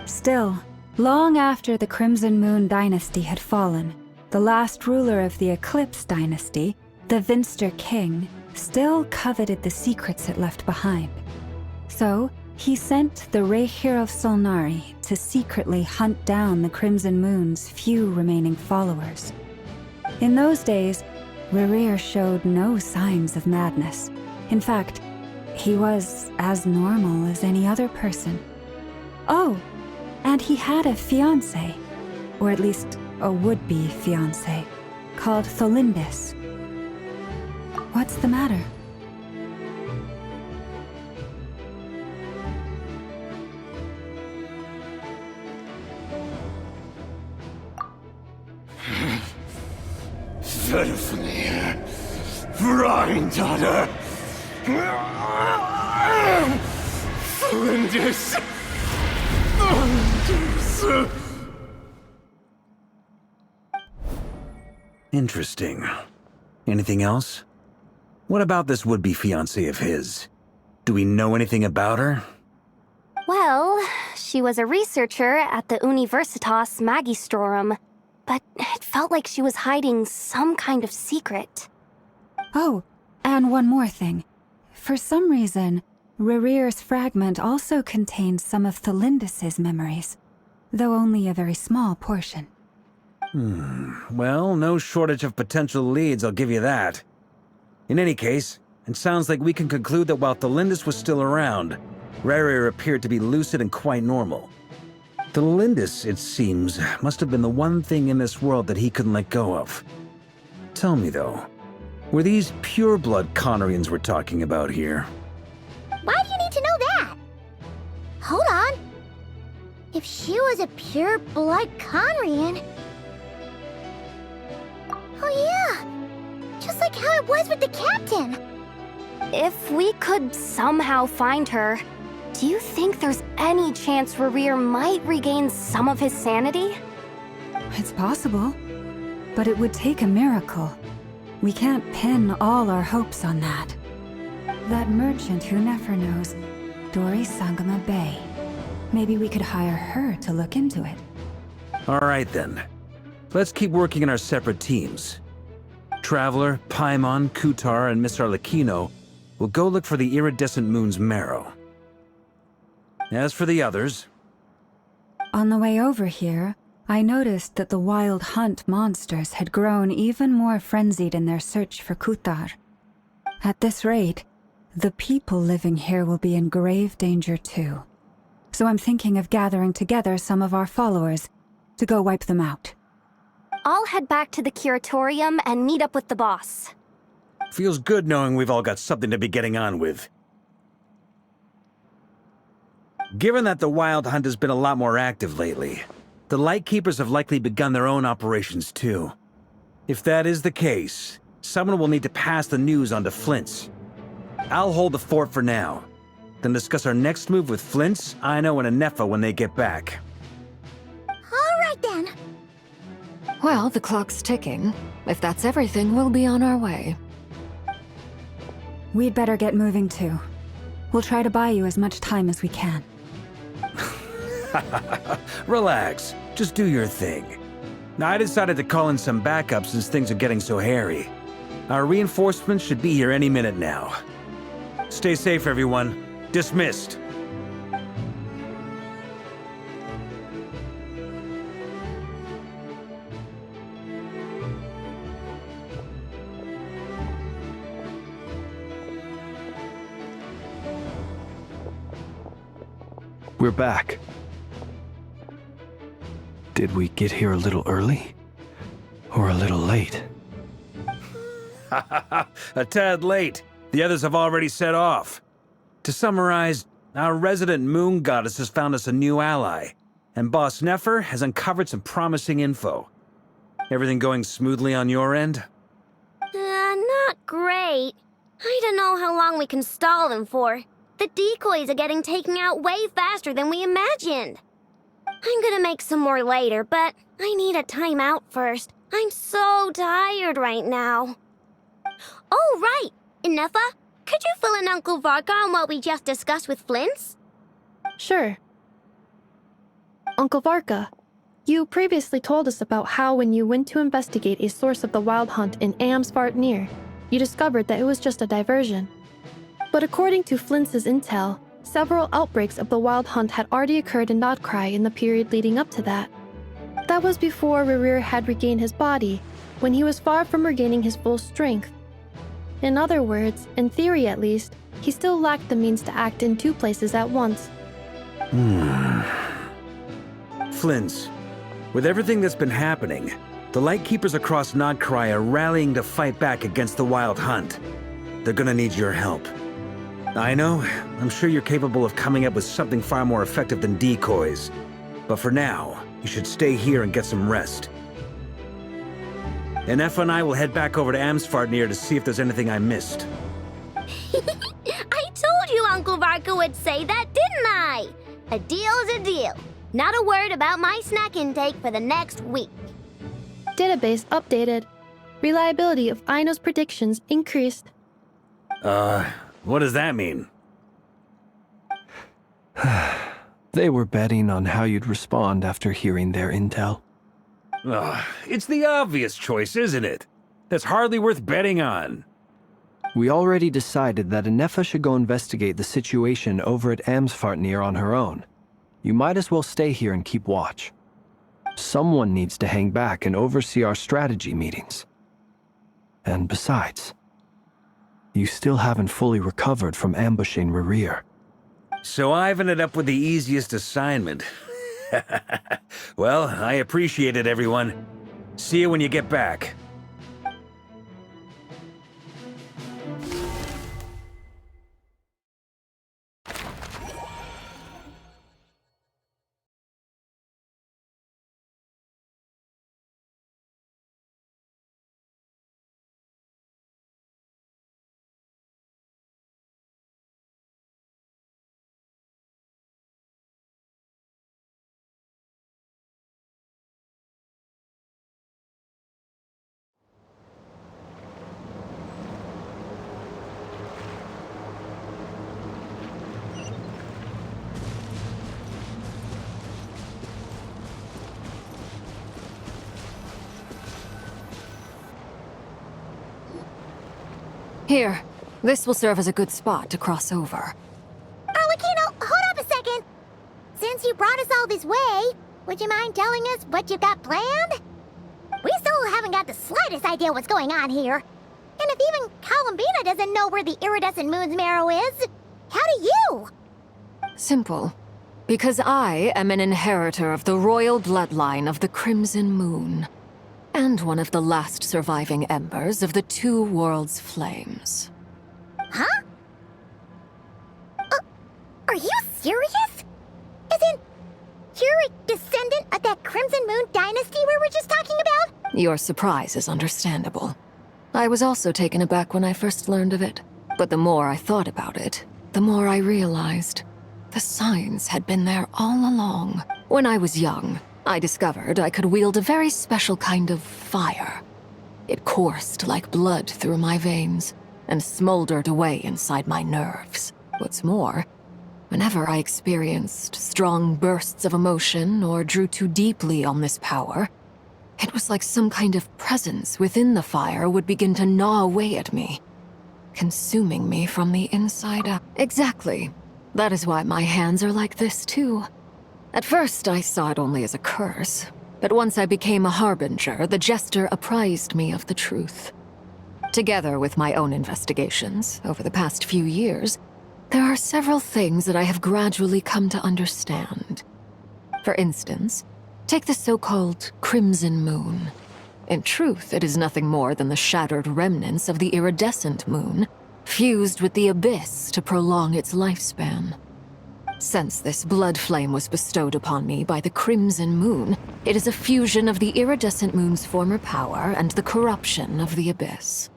Still, long after the Crimson Moon dynasty had fallen, the last ruler of the Eclipse dynasty, the Vinster King, still coveted the secrets it left behind. So, he sent the Rerir of Solnari to secretly hunt down the Crimson Moon's few remaining followers. In those days, Rerir showed no signs of madness. In fact, he was as normal as any other person. Oh, and he had a fiancé, or at least a would-be fiancé, called Tholindis. What's the matter? Verfnir, Freindaughter, Flinders. Interesting. Anything else? What about this would-be fiancé of his? Do we know anything about her? Well, she was a researcher at the Universitas Magistrorum, but it felt like she was hiding some kind of secret. Oh, and one more thing. For some reason, Rerir's fragment also contains some of Thelindis' memories, though only a very small portion. Well, no shortage of potential leads, I'll give you that. In any case, it sounds like we can conclude that while Thelindis was still around, Rerir appeared to be lucid and quite normal. Thelindis, it seems, must have been the one thing in this world that he couldn't let go of. Tell me, though, were these pure-blood Conorians we're talking about here? Why do you need to know that? Hold on. If she was a pure-blood Conrian... Oh yeah! Just like how it was with the captain! If we could somehow find her, do you think there's any chance Rerir might regain some of his sanity? It's possible, but it would take a miracle. We can't pin all our hopes on that. That merchant who never knows, Dori Sangama Bay. Maybe we could hire her to look into it. All right, then. Let's keep working in our separate teams. Traveler, Paimon, Kutar, and Miss Arlechhino will go look for the iridescent moon's marrow. As for the others... On the way over here, I noticed that the wild hunt monsters had grown even more frenzied in their search for Kutar. At this rate, the people living here will be in grave danger too. So I'm thinking of gathering together some of our followers to go wipe them out. I'll head back to the curatorium and meet up with the boss. Feels good knowing we've all got something to be getting on with. Given that the Wild Hunt has been a lot more active lately, the Lightkeepers have likely begun their own operations too. If that is the case, someone will need to pass the news on to Flint's. I'll hold the fort for now, then discuss our next move with Flint's, Aino, and Anefa when they get back. All right then. Well, the clock's ticking. If that's everything, we'll be on our way. We'd better get moving too. We'll try to buy you as much time as we can. Relax. Just do your thing. Now, I decided to call in some backup since things are getting so hairy. Our reinforcements should be here any minute now. Stay safe, everyone. Dismissed. We're back. Did we get here a little early? Or a little late? A tad late. The others have already set off. To summarize, our resident moon goddess has found us a new ally, and Boss Nefer has uncovered some promising info. Everything going smoothly on your end? Not great. I don't know how long we can stall them for. The decoys are getting taken out way faster than we imagined. I'm gonna make some more later, but I need a timeout first. I'm so tired right now. Oh, right! Inefa, could you fill in Uncle Varka on what we just discussed with Flint's? Sure. Uncle Varka, you previously told us about how when you went to investigate a source of the Wild Hunt in Amsvartnir, you discovered that it was just a diversion. But according to Flint's intel, several outbreaks of the Wild Hunt had already occurred in Nodcry in the period leading up to that. That was before Rerir had regained his body, when he was far from regaining his full strength. In other words, in theory at least, he still lacked the means to act in two places at once. Flint's, with everything that's been happening, the Lightkeepers across Nodcry are rallying to fight back against the Wild Hunt. They're gonna need your help. I know, I'm sure you're capable of coming up with something far more effective than decoys. But for now, you should stay here and get some rest. Anefa and I will head back over to Amsvartnir to see if there's anything I missed. I told you Uncle Varka would say that, didn't I? A deal's a deal. Not a word about my snack intake for the next week. Database updated. Reliability of Aino's predictions increased. What does that mean? They were betting on how you'd respond after hearing their intel. Ugh, it's the obvious choice, isn't it? That's hardly worth betting on. We already decided that Anefa should go investigate the situation over at Amsfartnir on her own. You might as well stay here and keep watch. Someone needs to hang back and oversee our strategy meetings. And besides, you still haven't fully recovered from ambushing Rerir. So I've ended up with the easiest assignment. Well, I appreciate it, everyone. See you when you get back. Here, this will serve as a good spot to cross over. Arlechhino, hold up a second. Since you brought us all this way, would you mind telling us what you got planned? We still haven't got the slightest idea what's going on here. And if even Colombina doesn't know where the iridescent moon's marrow is, how do you? Simple. Because I am an inheritor of the royal bloodline of the Crimson Moon. And one of the last surviving embers of the Two Worlds' flames. Huh? Are you serious? Isn't you're a descendant of that Crimson Moon dynasty we were just talking about? Your surprise is understandable. I was also taken aback when I first learned of it. But the more I thought about it, the more I realized the signs had been there all along. When I was young, I discovered I could wield a very special kind of fire. It coursed like blood through my veins and smoldered away inside my nerves. What's more, whenever I experienced strong bursts of emotion or drew too deeply on this power, it was like some kind of presence within the fire would begin to gnaw away at me, consuming me from the inside out. Exactly. That is why my hands are like this too. At first, I saw it only as a curse, but once I became a harbinger, the jester apprised me of the truth. Together with my own investigations over the past few years, there are several things that I have gradually come to understand. For instance, take the so-called Crimson Moon. In truth, it is nothing more than the shattered remnants of the iridescent moon, fused with the abyss to prolong its lifespan. Since this blood flame was bestowed upon me by the Crimson Moon, it is a fusion of the iridescent moon's former power and the corruption of the abyss.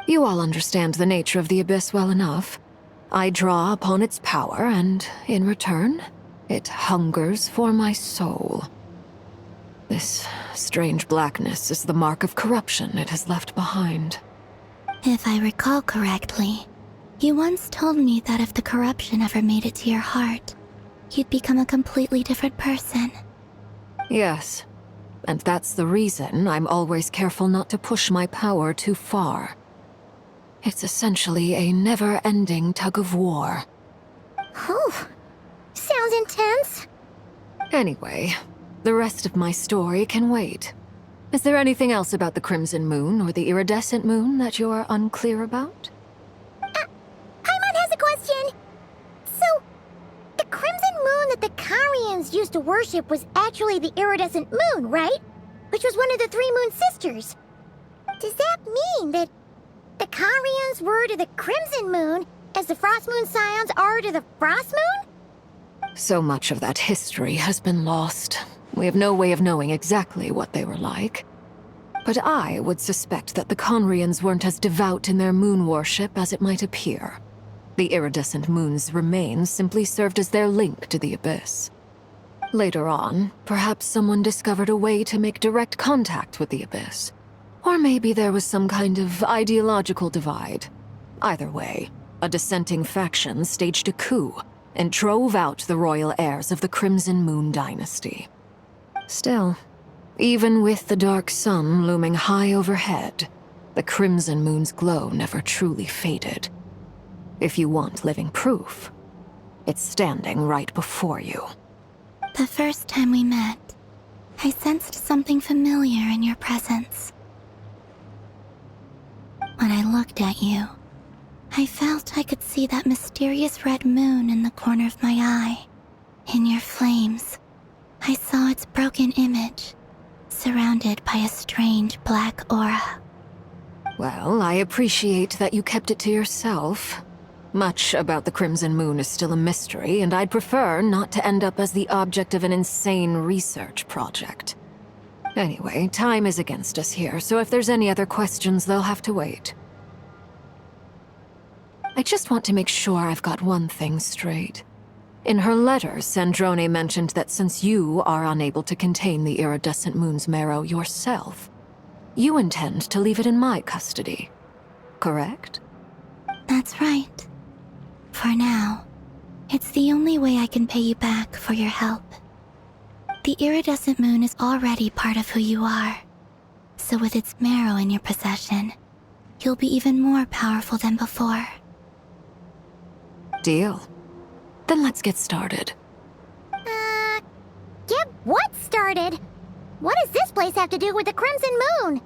You all understand the nature of the abyss well enough. I draw upon its power, and in return, it hungers for my soul. This strange blackness is the mark of corruption it has left behind. If I recall correctly, you once told me that if the corruption ever made it to your heart, you'd become a completely different person. Yes, and that's the reason I'm always careful not to push my power too far. It's essentially a never-ending tug of war. Whew. Sounds intense. Anyway, the rest of my story can wait. Is there anything else about the Crimson Moon or the Iridescent Moon that you're unclear about? Paimon has a question. So, the Crimson Moon that the Carians used to worship was actually the Iridescent Moon, right? Which was one of the three Moon Sisters. Does that mean that the Carians were to the Crimson Moon as the Frost Moon Scions are to the Frost Moon? So much of that history has been lost. We have no way of knowing exactly what they were like. But I would suspect that the Conrians weren't as devout in their moon worship as it might appear. The iridescent moon's remains simply served as their link to the abyss. Later on, perhaps someone discovered a way to make direct contact with the abyss. Or maybe there was some kind of ideological divide. Either way, a dissenting faction staged a coup, and drove out the royal heirs of the Crimson Moon dynasty. Still, even with the dark sun looming high overhead, the Crimson Moon's glow never truly faded. If you want living proof, it's standing right before you. The first time we met, I sensed something familiar in your presence. When I looked at you, I felt I could see that mysterious red moon in the corner of my eye. In your flames, I saw its broken image, surrounded by a strange black aura. Well, I appreciate that you kept it to yourself. Much about the Crimson Moon is still a mystery, and I'd prefer not to end up as the object of an insane research project. Anyway, time is against us here, so if there's any other questions, they'll have to wait. I just want to make sure I've got one thing straight. In her letter, Sandrone mentioned that since you are unable to contain the iridescent moon's marrow yourself, you intend to leave it in my custody, correct? That's right. For now, it's the only way I can pay you back for your help. The iridescent moon is already part of who you are, so with its marrow in your possession, you'll be even more powerful than before. Deal. Then let's get started. Get what started? What does this place have to do with the Crimson Moon?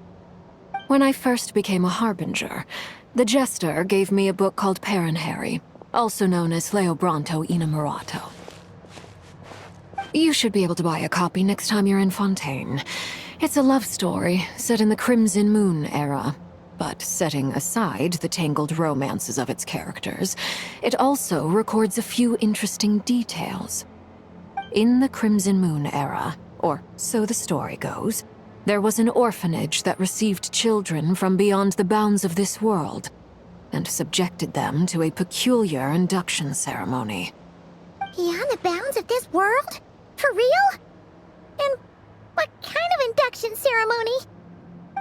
When I first became a Harbinger, the Jester gave me a book called Paranhari, also known as Leobranto Innamorato. You should be able to buy a copy next time you're in Fontaine. It's a love story set in the Crimson Moon era, but setting aside the tangled romances of its characters, it also records a few interesting details. In the Crimson Moon era, or so the story goes, there was an orphanage that received children from beyond the bounds of this world, and subjected them to a peculiar induction ceremony. Beyond the bounds of this world? For real? And what kind of induction ceremony?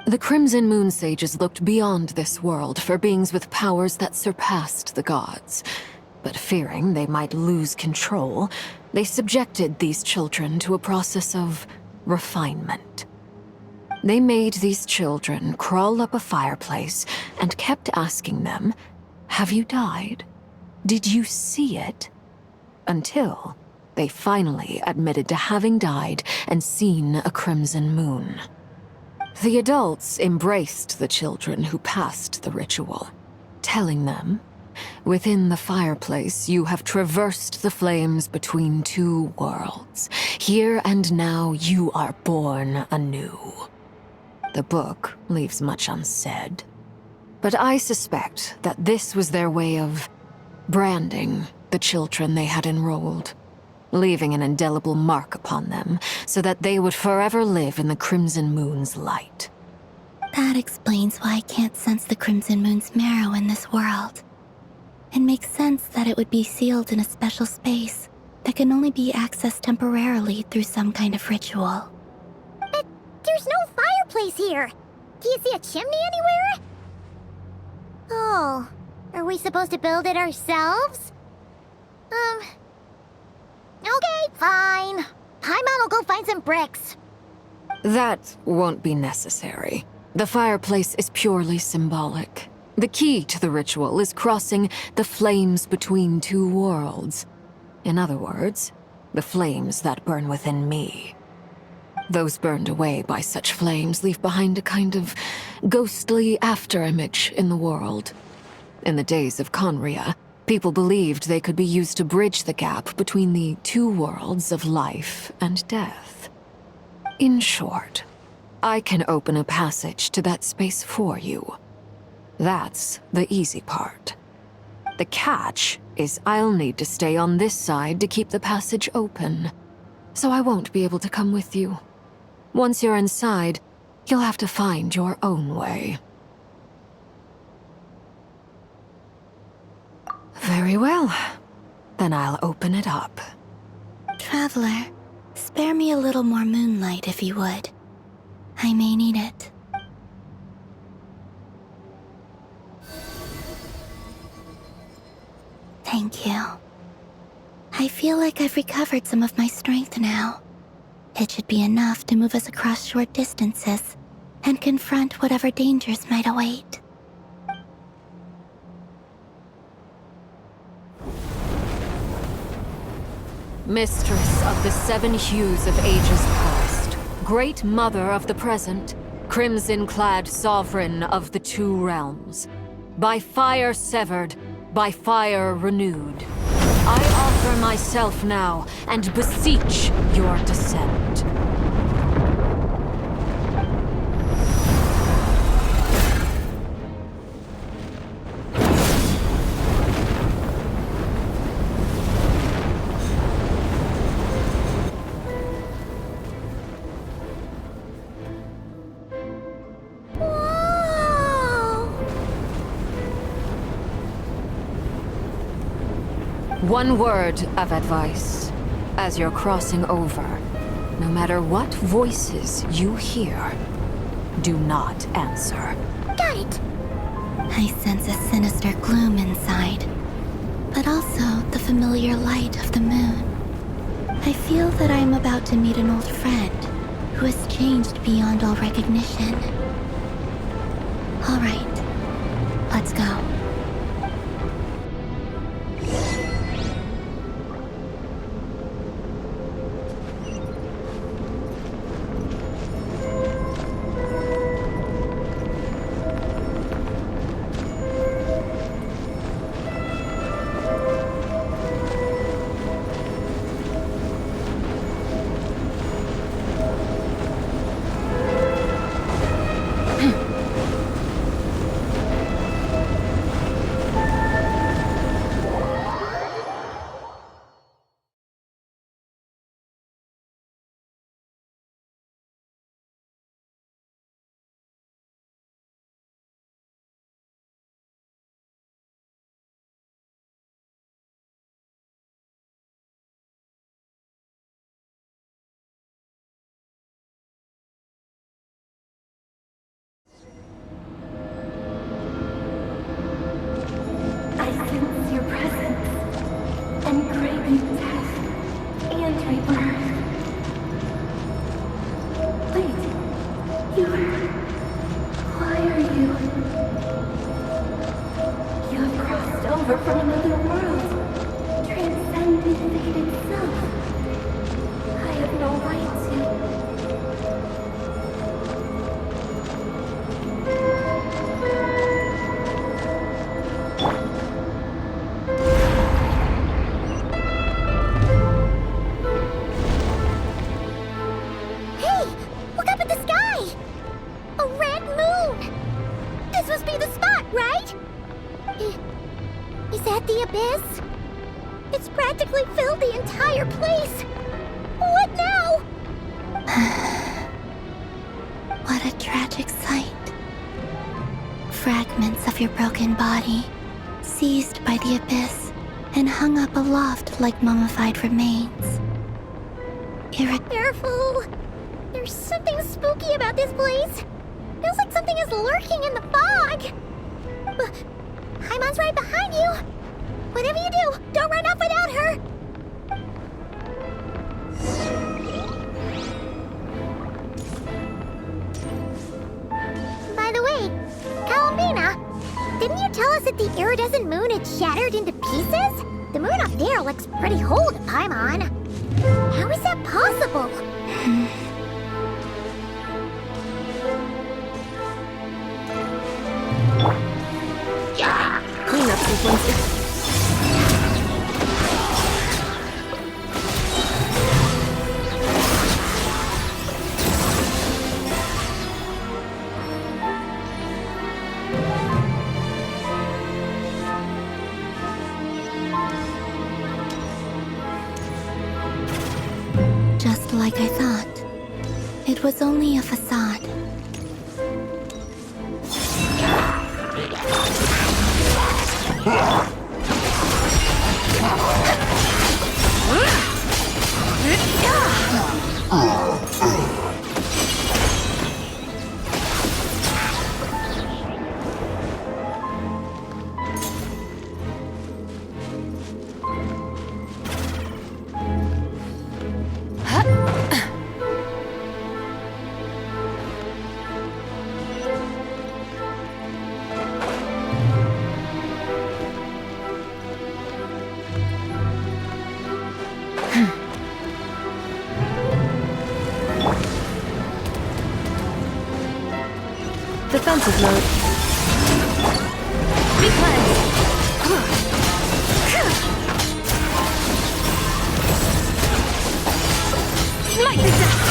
The Crimson Moon sages looked beyond this world for beings with powers that surpassed the gods. But fearing they might lose control, they subjected these children to a process of refinement. They made these children crawl up a fireplace and kept asking them, "Have you died? Did you see it?" Until they finally admitted to having died and seen a crimson moon. The adults embraced the children who passed the ritual, telling them, "Within the fireplace, you have traversed the flames between two worlds. Here and now, you are born anew." The book leaves much unsaid, but I suspect that this was their way of branding the children they had enrolled, leaving an indelible mark upon them so that they would forever live in the Crimson Moon's light. That explains why I can't sense the Crimson Moon's marrow in this world. It makes sense that it would be sealed in a special space that can only be accessed temporarily through some kind of ritual. But there's no fireplace here. Do you see a chimney anywhere? Oh, are we supposed to build it ourselves? Okay, fine. Paimon will go find some bricks. That won't be necessary. The fireplace is purely symbolic. The key to the ritual is crossing the flames between two worlds. In other words, the flames that burn within me. Those burned away by such flames leave behind a kind of ghostly afterimage in the world. In the days of Conria, people believed they could be used to bridge the gap between the two worlds of life and death. In short, I can open a passage to that space for you. That's the easy part. The catch is I'll need to stay on this side to keep the passage open, so I won't be able to come with you. Once you're inside, you'll have to find your own way. Very well. Then I'll open it up. Traveler, spare me a little more moonlight if you would. I may need it. Thank you. I feel like I've recovered some of my strength now. It should be enough to move us across short distances and confront whatever dangers might await. Mistress of the 7 hues of ages past, Great Mother of the present, crimson-clad sovereign of the 2 realms, by fire severed, by fire renewed, I offer myself now and beseech your descent. One word of advice. As you're crossing over, no matter what voices you hear, do not answer. Got it! I sense a sinister gloom inside, but also the familiar light of the moon. I feel that I am about to meet an old friend who has changed beyond all recognition. All right, let's go. Like mummified remains. Careful! There's something spooky about this place. Feels like something is lurking in the fog. Paimon's right behind you. Whatever you do, don't run off without her. By the way, Colombina, didn't you tell us that the iridescent moon had shattered into pieces? The moon up there looks pretty whole to Paimon. How is that possible? Cleanup sequence. Like I thought. It was only a facade. defensive mode. Be cleansed! Smite the dust!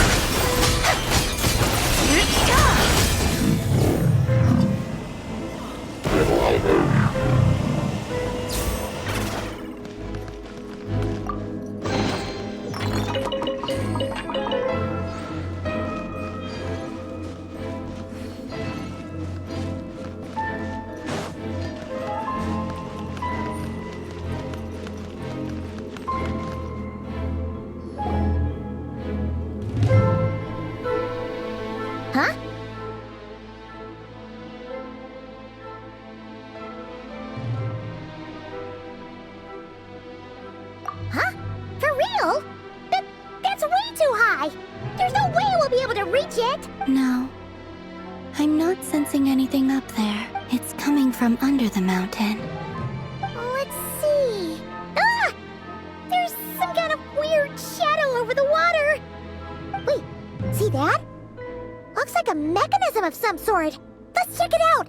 Huh? Huh? For real? That's way too high! There's no way we'll be able to reach it! No. I'm not sensing anything up there. It's coming from under the mountain. Let's see... Ah! There's some kind of weird shadow over the water! Wait, see that? Looks like a mechanism of some sort. Let's check it out!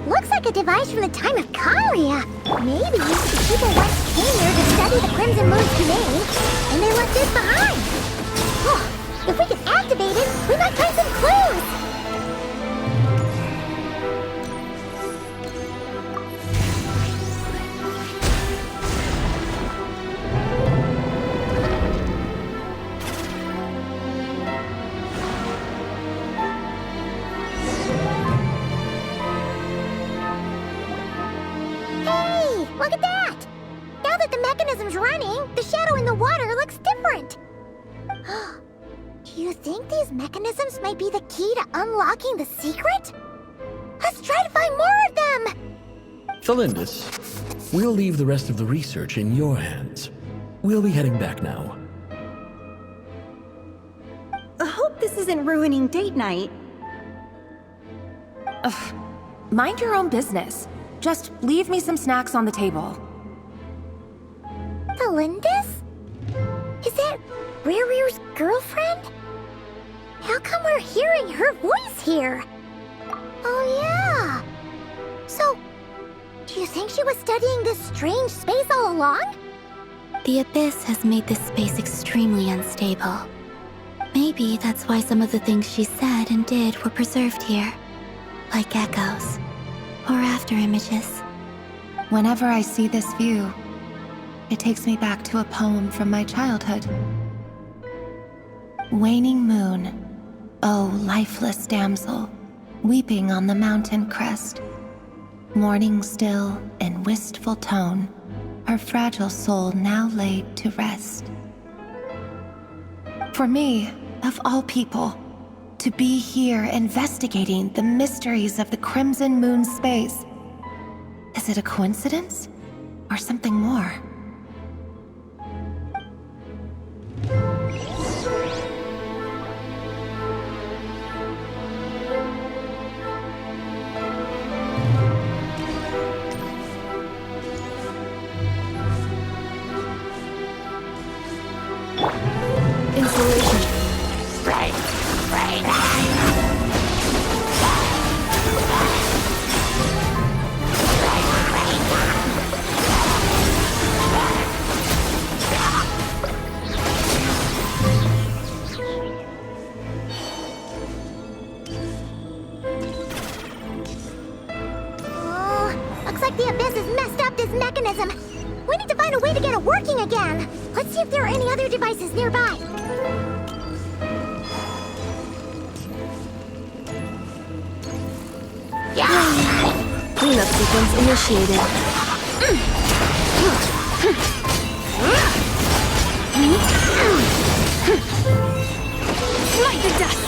Looks like a device from the time of Kalia. Maybe the people once came here to study the Crimson Moon's domain, and they left this behind. Oh, if we can activate it, we might find some clues. Look at that! Now that the mechanism's running, the shadow in the water looks different. Do you think these mechanisms might be the key to unlocking the secret? Let's try to find more of them! Felindis, we'll leave the rest of the research in your hands. We'll be heading back now. I hope this isn't ruining date night. Ugh. Mind your own business. Just leave me some snacks on the table. Felindis? Is that Rerir's girlfriend? How come we're hearing her voice here? Oh yeah! So, do you think she was studying this strange space all along? The Abyss has made this space extremely unstable. Maybe that's why some of the things she said and did were preserved here. Like echoes. Or after images. Whenever I see this view, it takes me back to a poem from my childhood. Waning moon, oh lifeless damsel, weeping on the mountain crest. Mourning still in wistful tone, her fragile soul now laid to rest. For me, of all people, to be here investigating the mysteries of the Crimson Moon space. Is it a coincidence? Or something more? Insulation. Looks like the Abyss has messed up this mechanism. We need to find a way to get it working again. Let's see if there are any other devices nearby. Cleanup sequence initiated. Light the dust!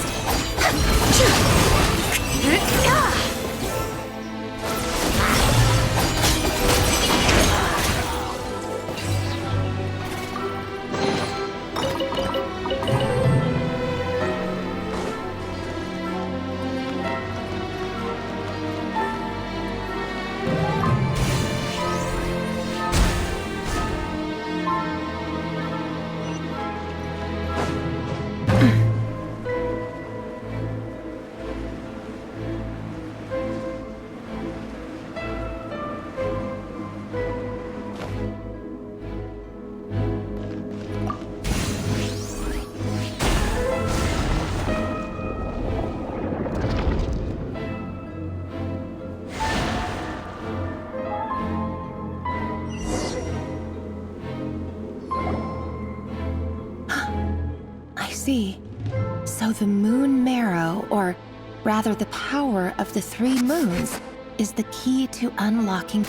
So the moon marrow, or rather the power of the 3 moons, is the key to unlocking...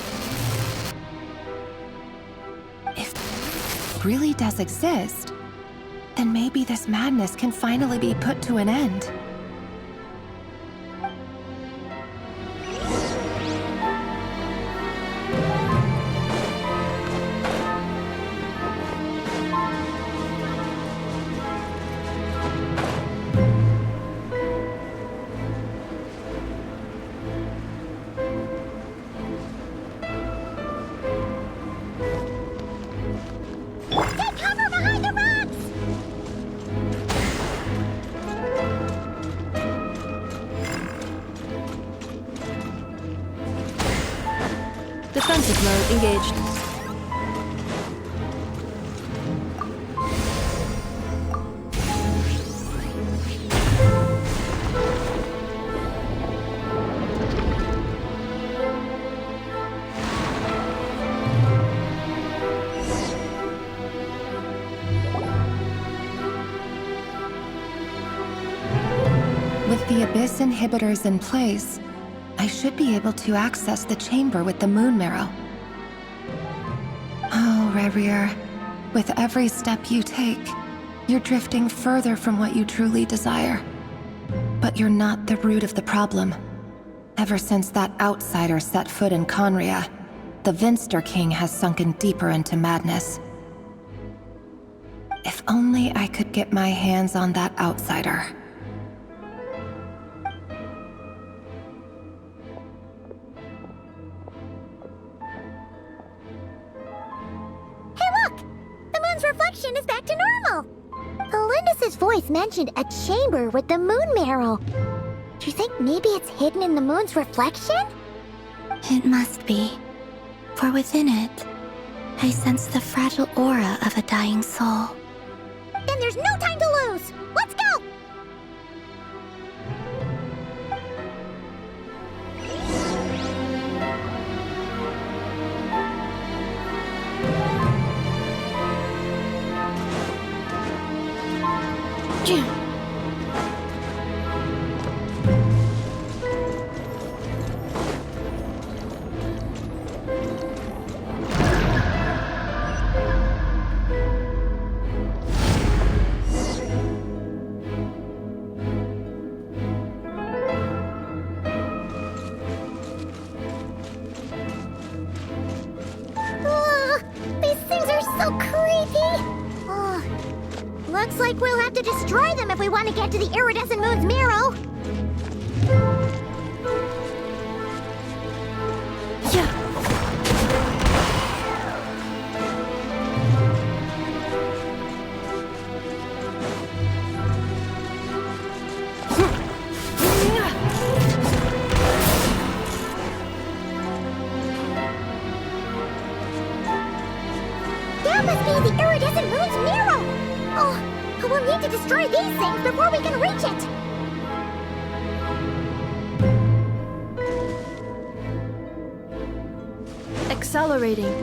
If it really does exist, then maybe this madness can finally be put to an end. Take cover behind the rocks! Defensive mode engaged. With the Abyss inhibitors in place, I should be able to access the chamber with the moon marrow. Oh, Rerir, with every step you take, you're drifting further from what you truly desire. But you're not the root of the problem. Ever since that outsider set foot in Conria, the Vinster King has sunken deeper into madness. If only I could get my hands on that outsider. Reflection is back to normal. Elendis' voice mentioned a chamber with the moon marrow. Do you think maybe it's hidden in the moon's reflection? It must be. For within it, I sense the fragile aura of a dying soul. Then there's no time to lose! Let's go! These things are so creepy! Looks like we'll have to destroy them if we want to get to the iridescent moon's marrow. That must be the iridescent moon's marrow! Oh, we'll need to destroy these things before we can reach it! Accelerating.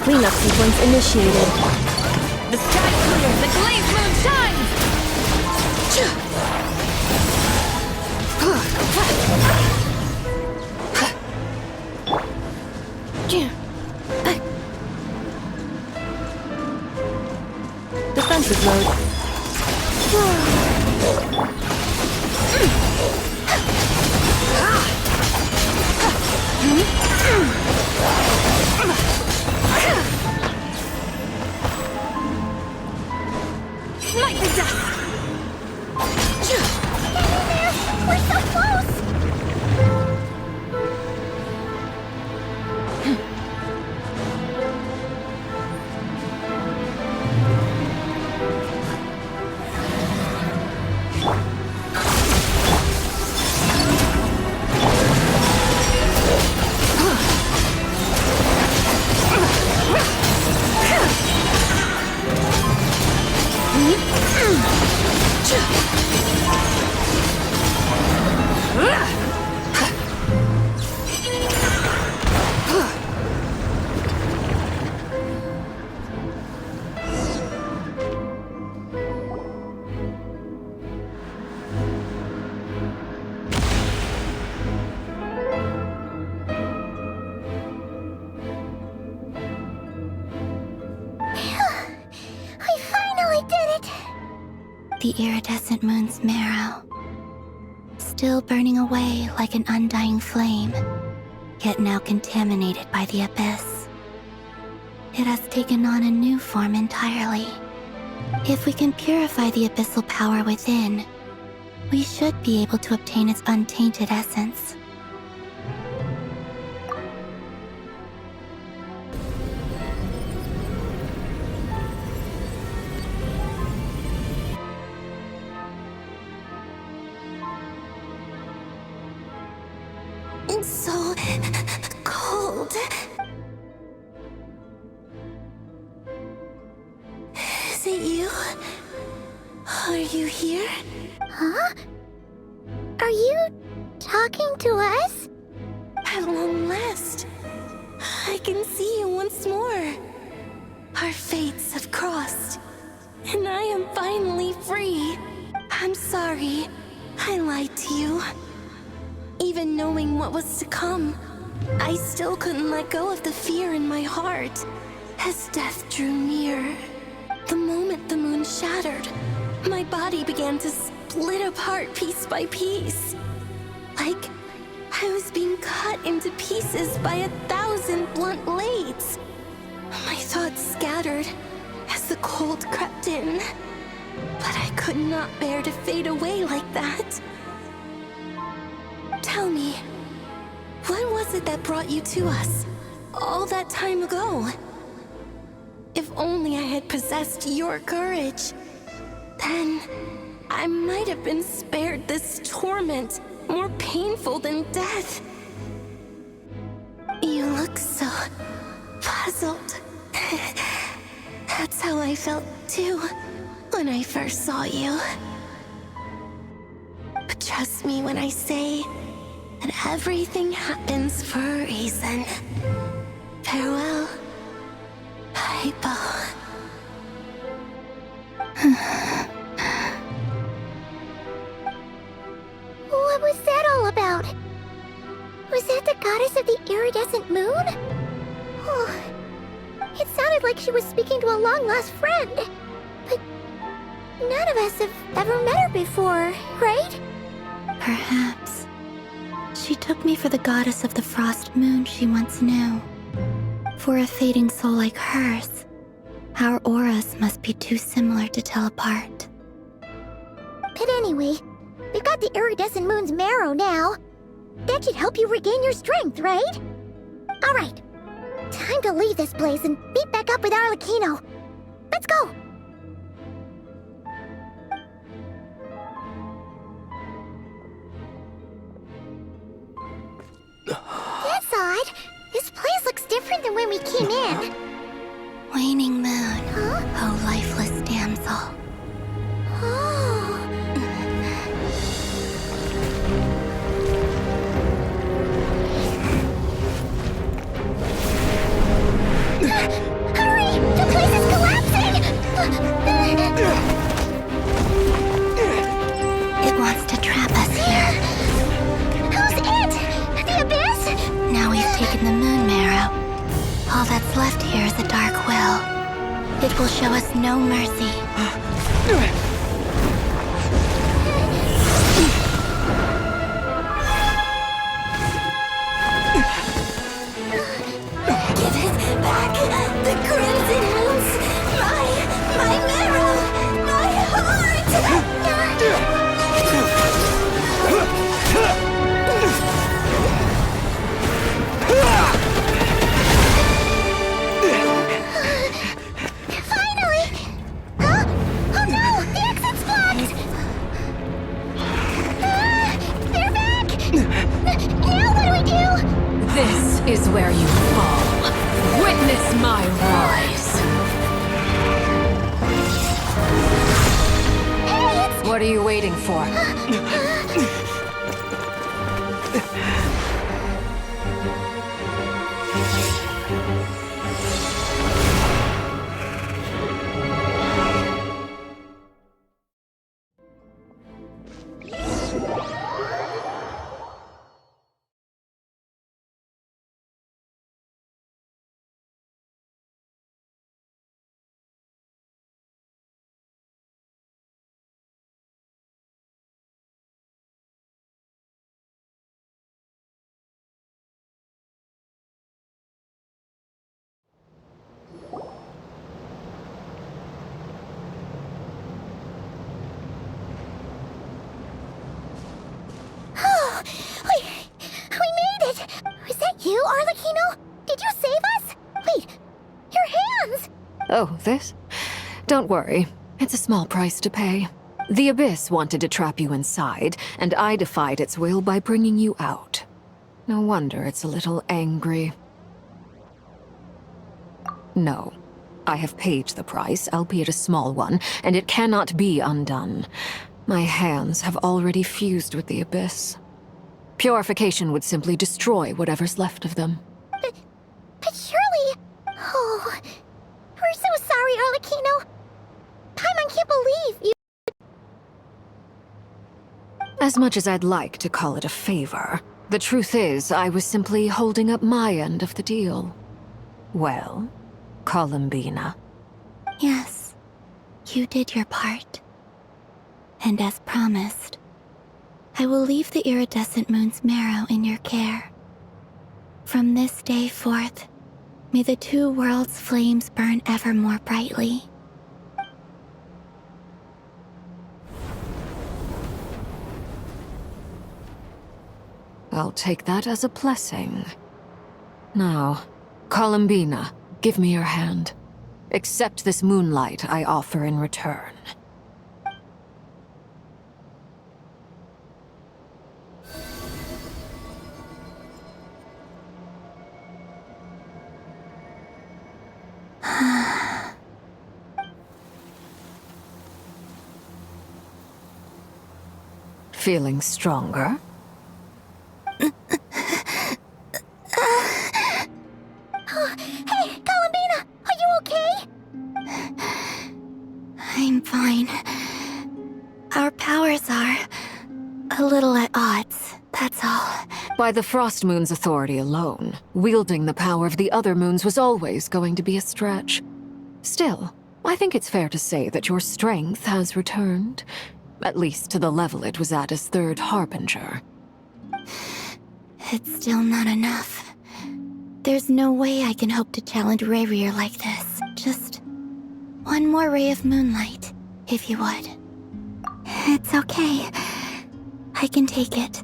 Cleanup sequence initiated. The sky clear, the glazed moon shines! Defensive mode. Smite the dust! the iridescent moon's marrow, still burning away like an undying flame, yet now contaminated by the abyss. It has taken on a new form entirely. If we can purify the abyssal power within, we should be able to obtain its untainted essence. It's so cold. Is it you? Are you here? Huh? Are you talking to us? At long last, I can see you once more. Our fates have crossed, and I am finally free. I'm sorry, I lied to you. Even knowing what was to come, I still couldn't let go of the fear in my heart as death drew near. The moment the moon shattered, my body began to split apart piece by piece. Like I was being cut into pieces by 1,000 blunt blades. My thoughts scattered as the cold crept in, but I could not bear to fade away like that. Tell me, what was it that brought you to us all that time ago? If only I had possessed your courage, then I might have been spared this torment more painful than death. You look so puzzled. That's how I felt too when I first saw you. But trust me when I say that everything happens for a reason. Farewell, Hypo. What was that all about? Was that the goddess of the iridescent moon? Oh, it sounded like she was speaking to a long-lost friend. But none of us have ever met her before, right? Perhaps. She took me for the goddess of the frost moon she once knew. For a fading soul like hers, our auras must be too similar to tell apart. But anyway, we've got the iridescent moon's marrow now. That should help you regain your strength, right? Alright, time to leave this place and meet back up with Arlechhino. Let's go! That's odd. This place looks different than when we came in. Waning moon, oh lifeless damsel. Oh. Hurry! The place is collapsing! It wants to trap us here. Who's it? The abyss? Now we've taken the moon marrow. All that's left here is a dark will. It will show us no mercy. Give it back! The crimson moons! My marrow! My heart! Finally! Huh? Oh no! The exit's blocked! They're back! Now what do we do? This is where you fall. Witness my rise. Hey, What are you waiting for? Oh, this? Don't worry. It's a small price to pay. The Abyss wanted to trap you inside, and I defied its will by bringing you out. No wonder it's a little angry. No. I have paid the price, albeit a small one, and it cannot be undone. My hands have already fused with the Abyss. Purification would simply destroy whatever's left of them. But surely... Oh... We're so sorry, Arlechhino. Paimon can't believe you... As much as I'd like to call it a favor, the truth is I was simply holding up my end of the deal. Well, Colombina. Yes, you did your part. And as promised, I will leave the iridescent moon's marrow in your care. From this day forth, may the two worlds' flames burn ever more brightly. I'll take that as a blessing. Now, Colombina, give me your hand. Accept this moonlight I offer in return. Feeling stronger? Hey, Colombina! Are you okay? I'm fine. Our powers are a little at odds, that's all. By the Frost Moon's authority alone, wielding the power of the other moons was always going to be a stretch. Still, I think it's fair to say that your strength has returned. At least to the level it was at as Third Harbinger. It's still not enough. There's no way I can hope to challenge Rerir like this. Just one more ray of moonlight, if you would. It's okay. I can take it.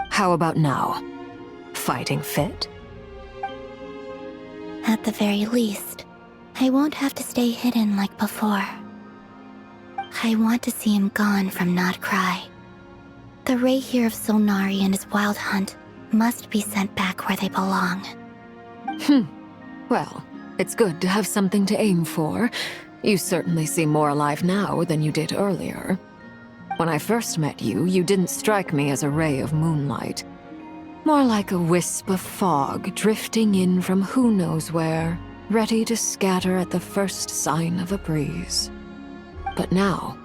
How about now? Fighting fit? At the very least, I won't have to stay hidden like before. I want to see him gone from Not Cry. The Rerir of Solnari and his wild hunt must be sent back where they belong. Well, it's good to have something to aim for. You certainly seem more alive now than you did earlier. When I first met you, you didn't strike me as a ray of moonlight. More like a wisp of fog drifting in from who knows where, ready to scatter at the first sign of a breeze. But now,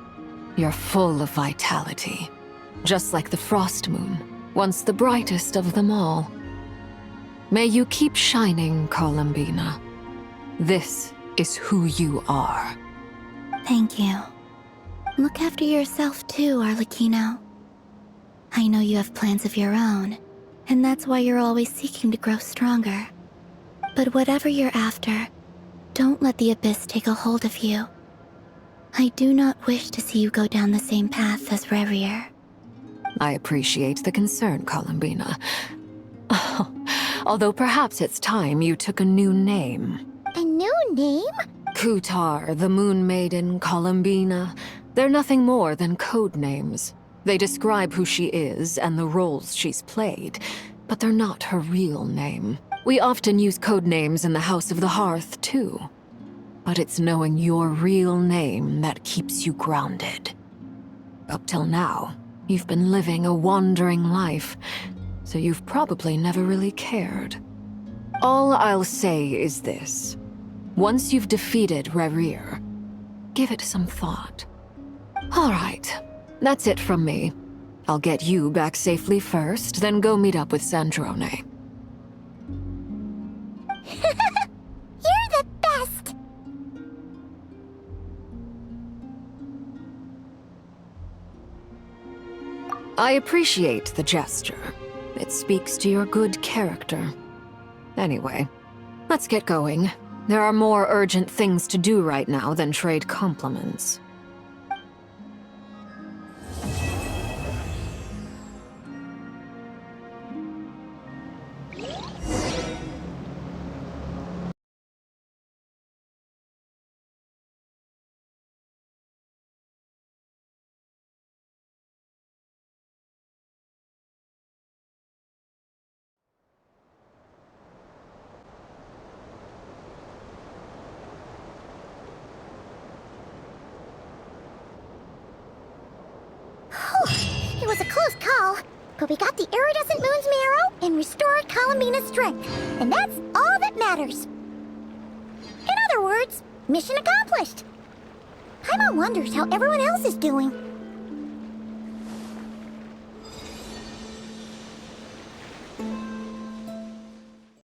you're full of vitality. Just like the Frost Moon, once the brightest of them all. May you keep shining, Colombina. This is who you are. Thank you. Look after yourself too, Arlechhino. I know you have plans of your own, and that's why you're always seeking to grow stronger. But whatever you're after, don't let the Abyss take a hold of you. I do not wish to see you go down the same path as Rerir. I appreciate the concern, Colombina. Although perhaps it's time you took a new name. A new name? Kutar, the Moon Maiden, Colombina. They're nothing more than code names. They describe who she is and the roles she's played, but they're not her real name. We often use code names in the House of the Hearth, too. But it's knowing your real name that keeps you grounded. Up till now, you've been living a wandering life, so you've probably never really cared. All I'll say is this. Once you've defeated Rerir, give it some thought. All right, that's it from me. I'll get you back safely first, then go meet up with Sandrone. You're the best! I appreciate the gesture. It speaks to your good character. Anyway, let's get going. There are more urgent things to do right now than trade compliments. It was a close call, but we got the iridescent moon's marrow and restored Colombina's strength, and that's all that matters. In other words, mission accomplished. Paimon wonders how everyone else is doing.